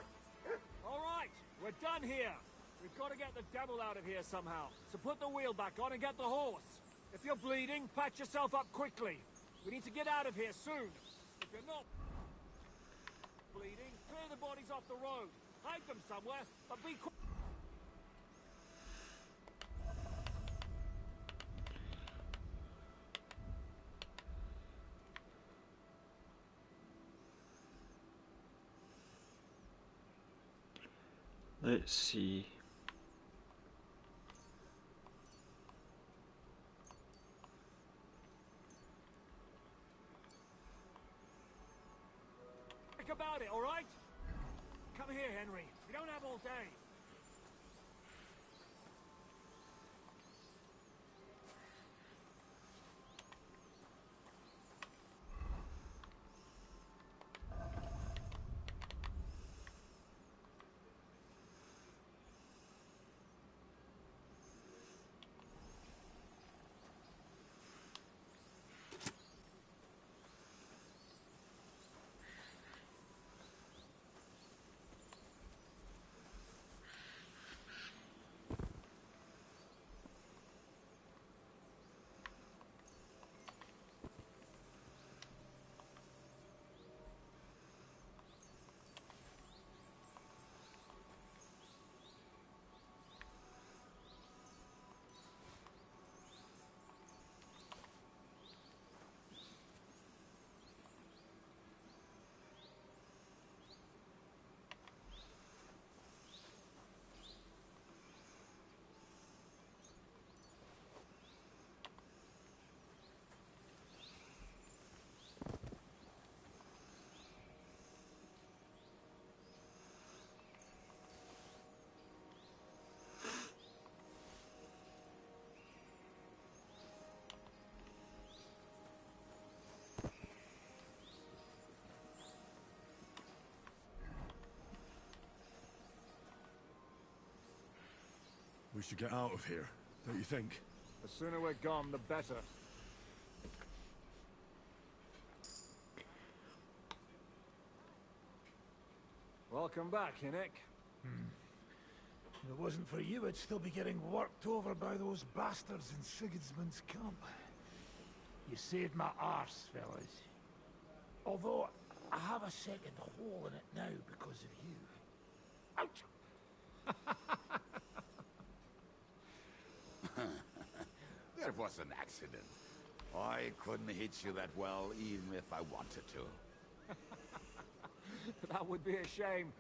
All right, we're done here. We've got to get the devil out of here somehow. So put the wheel back on and get the horse. If you're bleeding, patch yourself up quickly. We need to get out of here soon. If you're not bleeding, clear the bodies off the road. Hide them somewhere, but be quick. Let's see. Think about it, all right? Come here, Henry. We don't have all day. We should get out of here, don't you think? The sooner we're gone, the better. Welcome back, Hinnick. If it wasn't for you, I'd still be getting worked over by those bastards in Sigismund's camp. You saved my arse, fellas. Although, I have a second hole in it now because of you. Ouch! There was an accident. I couldn't hit you that well, even if I wanted to. That would be a shame.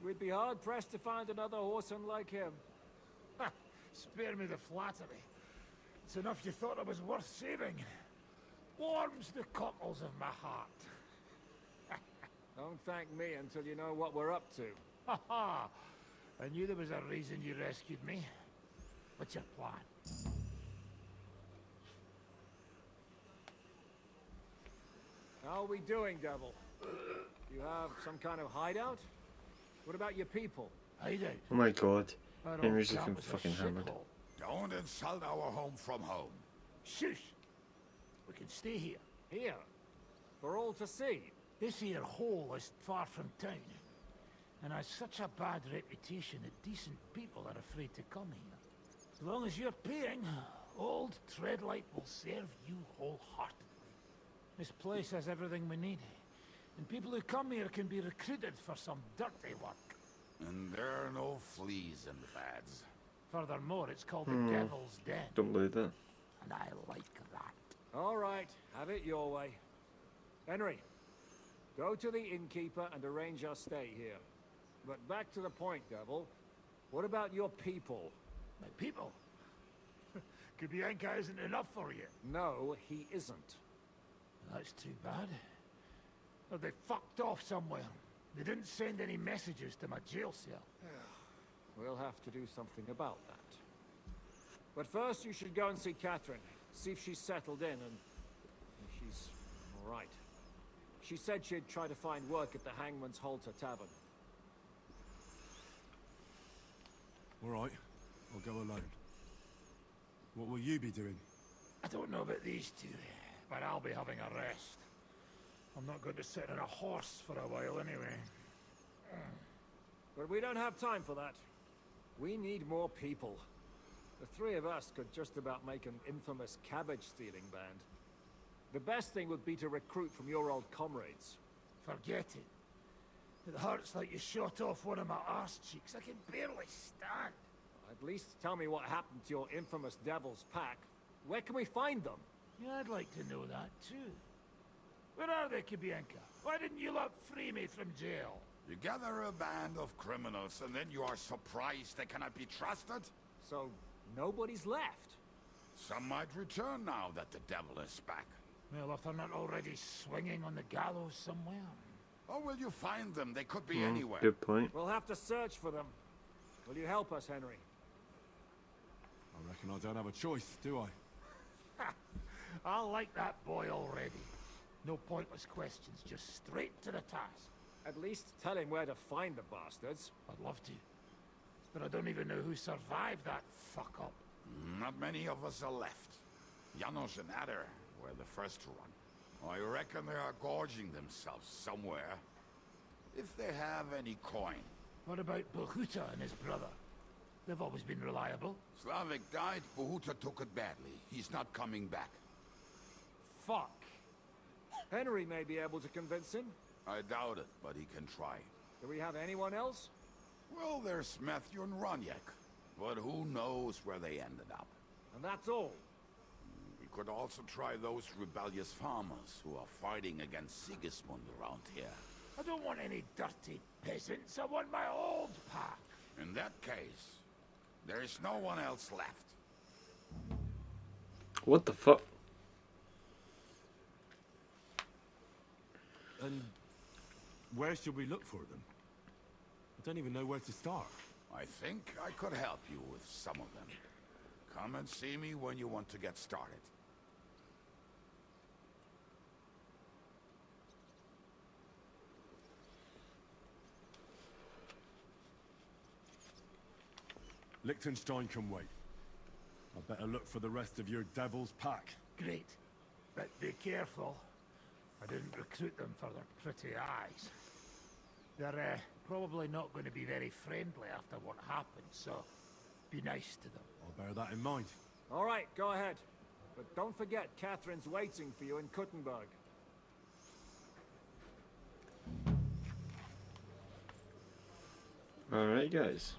We'd be hard-pressed to find another horseman like him. Spare me the flattery. It's enough you thought I was worth saving. Warms the cockles of my heart. Don't thank me until you know what we're up to. Ha ha! I knew there was a reason you rescued me. What's your plan? How are we doing, Devil? You have some kind of hideout? What about your people? Hideout? Oh my god. Henry's looking fucking hammered. Don't insult our home from home. Shush! We can stay here. Here? For all to see? This here hole is far from town, and has such a bad reputation that decent people are afraid to come here. As long as you're paying, old Treadlight will serve you wholeheartedly. This place has everything we need, and people who come here can be recruited for some dirty work. And there are no fleas in the beds. Furthermore, it's called the Devil's Den. Don't believe that. And I like that. All right, have it your way. Henry, go to the innkeeper and arrange our stay here. But back to the point, Devil. What about your people? My people? Kubienka isn't enough for you. No, he isn't. That's too bad. Well, they fucked off somewhere. They didn't send any messages to my jail cell. We'll have to do something about that. But first, you should go and see Catherine. See if she's settled in and if she's all right. She said she'd try to find work at the Hangman's Halter Tavern. All right, I'll go alone. What will you be doing? I don't know about these two, but I'll be having a rest. I'm not going to sit on a horse for a while anyway. But we don't have time for that. We need more people. The three of us could just about make an infamous cabbage-stealing band. The best thing would be to recruit from your old comrades. Forget it. It hurts like you shot off one of my arse cheeks. I can barely stand. At least tell me what happened to your infamous Devil's Pack. Where can we find them? Yeah, I'd like to know that too. Where are they, Kubienka? Why didn't you lot free me from jail? You gather a band of criminals and then you are surprised they cannot be trusted? So, nobody's left? Some might return now that the devil is back. Well, if they're not already swinging on the gallows somewhere. Or will you find them? They could be anywhere. Good point. We'll have to search for them. Will you help us, Henry? I reckon I don't have a choice, do I? I like that boy already. No pointless questions, just straight to the task. At least tell him where to find the bastards. I'd love to. But I don't even know who survived that fuck-up. Not many of us are left. Janos and Adder were the first to run. I reckon they are gorging themselves somewhere. If they have any coin. What about Bohuta and his brother? They've always been reliable. Slavik died, Bohuta took it badly. He's not coming back. Fuck. Henry may be able to convince him. I doubt it, but he can try. Do we have anyone else? Well, there's Matthew and Roniak. But who knows where they ended up. And that's all. We could also try those rebellious farmers who are fighting against Sigismund around here. I don't want any dirty peasants. I want my old pack. In that case, there is no one else left. What the fuck? And where should we look for them? I don't even know where to start. I think I could help you with some of them. Come and see me when you want to get started. Liechtenstein can wait. I better look for the rest of your devil's pack. Great. But be careful. I didn't recruit them for their pretty eyes. They're probably not going to be very friendly after what happened, so be nice to them. I'll bear that in mind. All right, go ahead. But don't forget, Catherine's waiting for you in Kuttenberg. Alright, guys.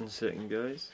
One second, guys.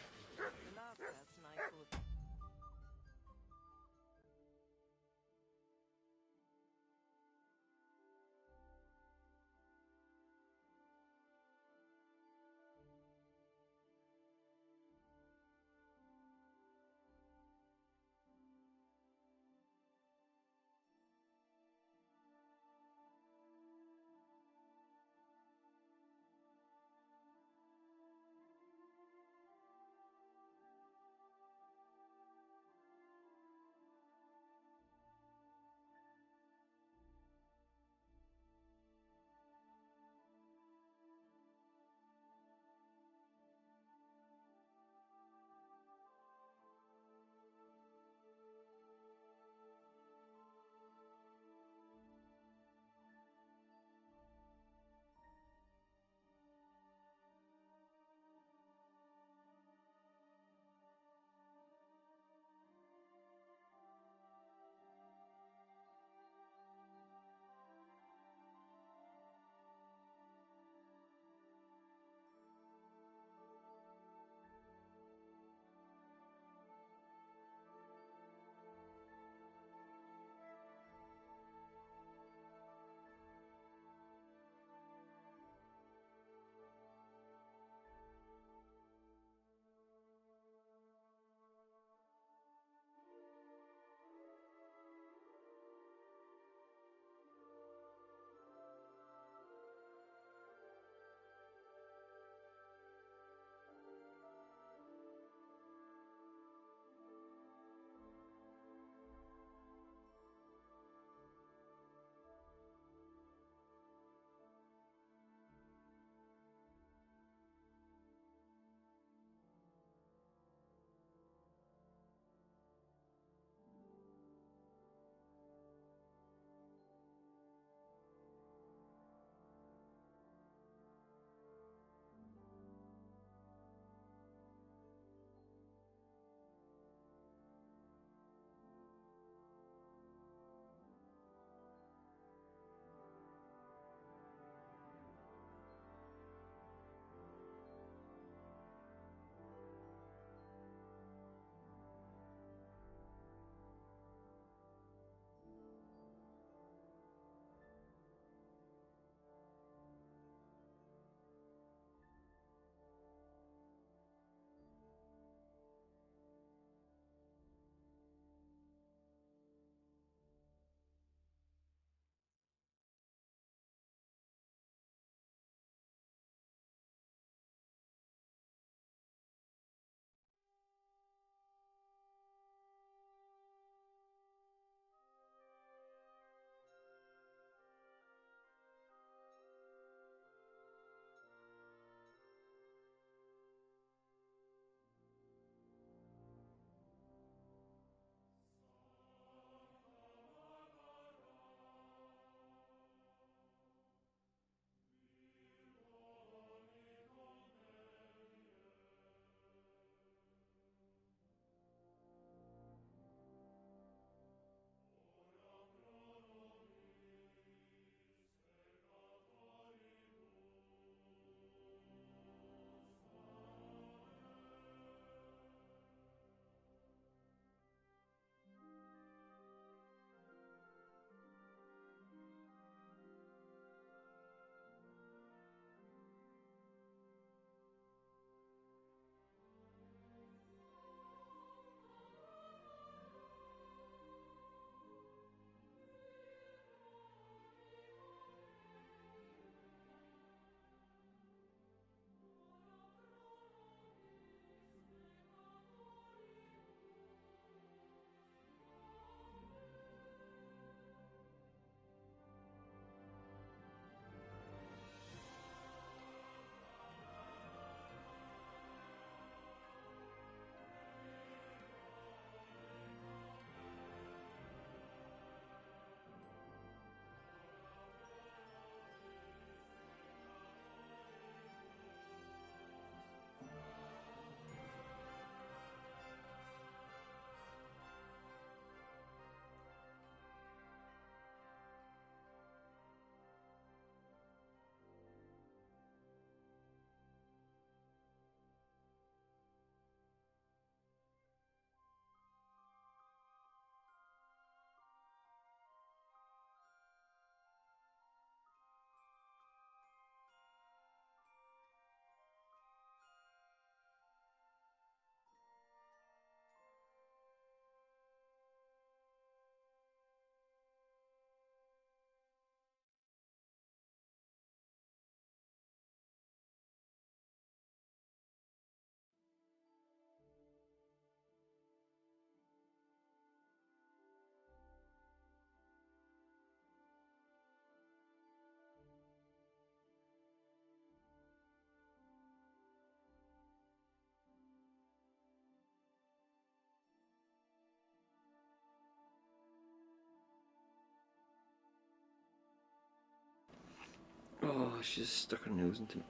Oh, she's stuck her nails into me.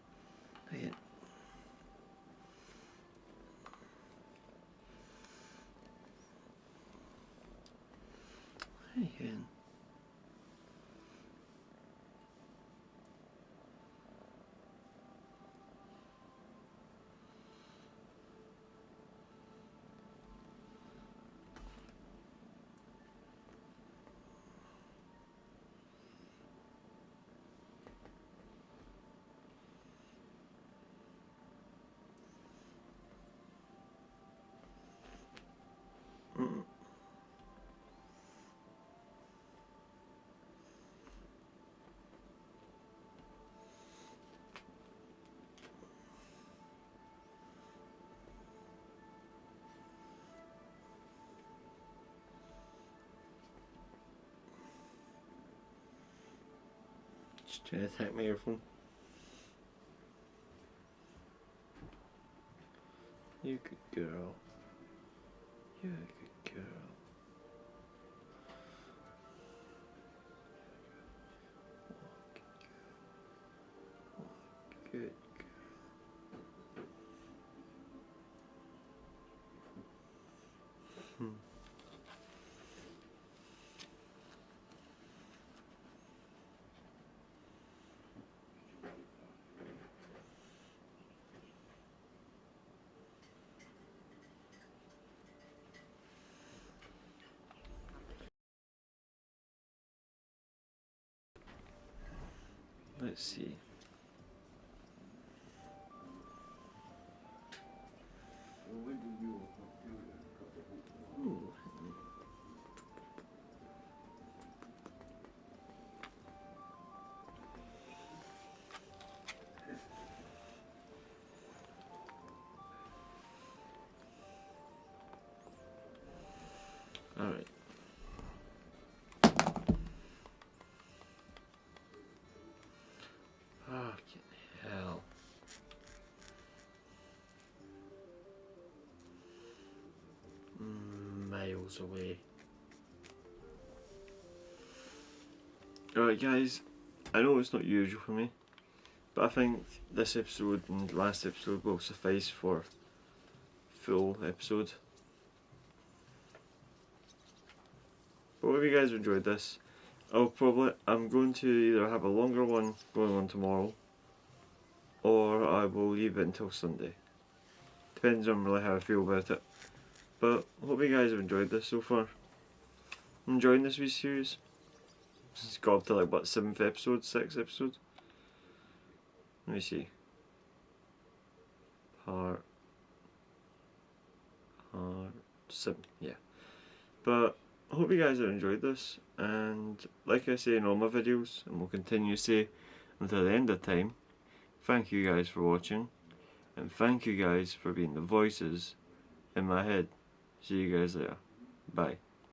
Hey. Again. Just trying to attack my earphone. You good girl. You're a good girl. Good. Let's see. Ooh. All right. Fucking hell. Miles away. Alright guys, I know it's not usual for me, but I think this episode and last episode will suffice for full episode. But if you guys enjoyed this, I'm going to either have a longer one going on tomorrow, or I will leave it until Sunday. Depends on really how I feel about it. But hope you guys have enjoyed this so far. I'm enjoying this wee series. It's got up to like what, 7th episode, 6th episode? Let me see. Part 7, yeah. But I hope you guys have enjoyed this, and like I say in all my videos, and will continue to say until the end of time, thank you guys for watching, and thank you guys for being the voices in my head. See you guys later. Bye.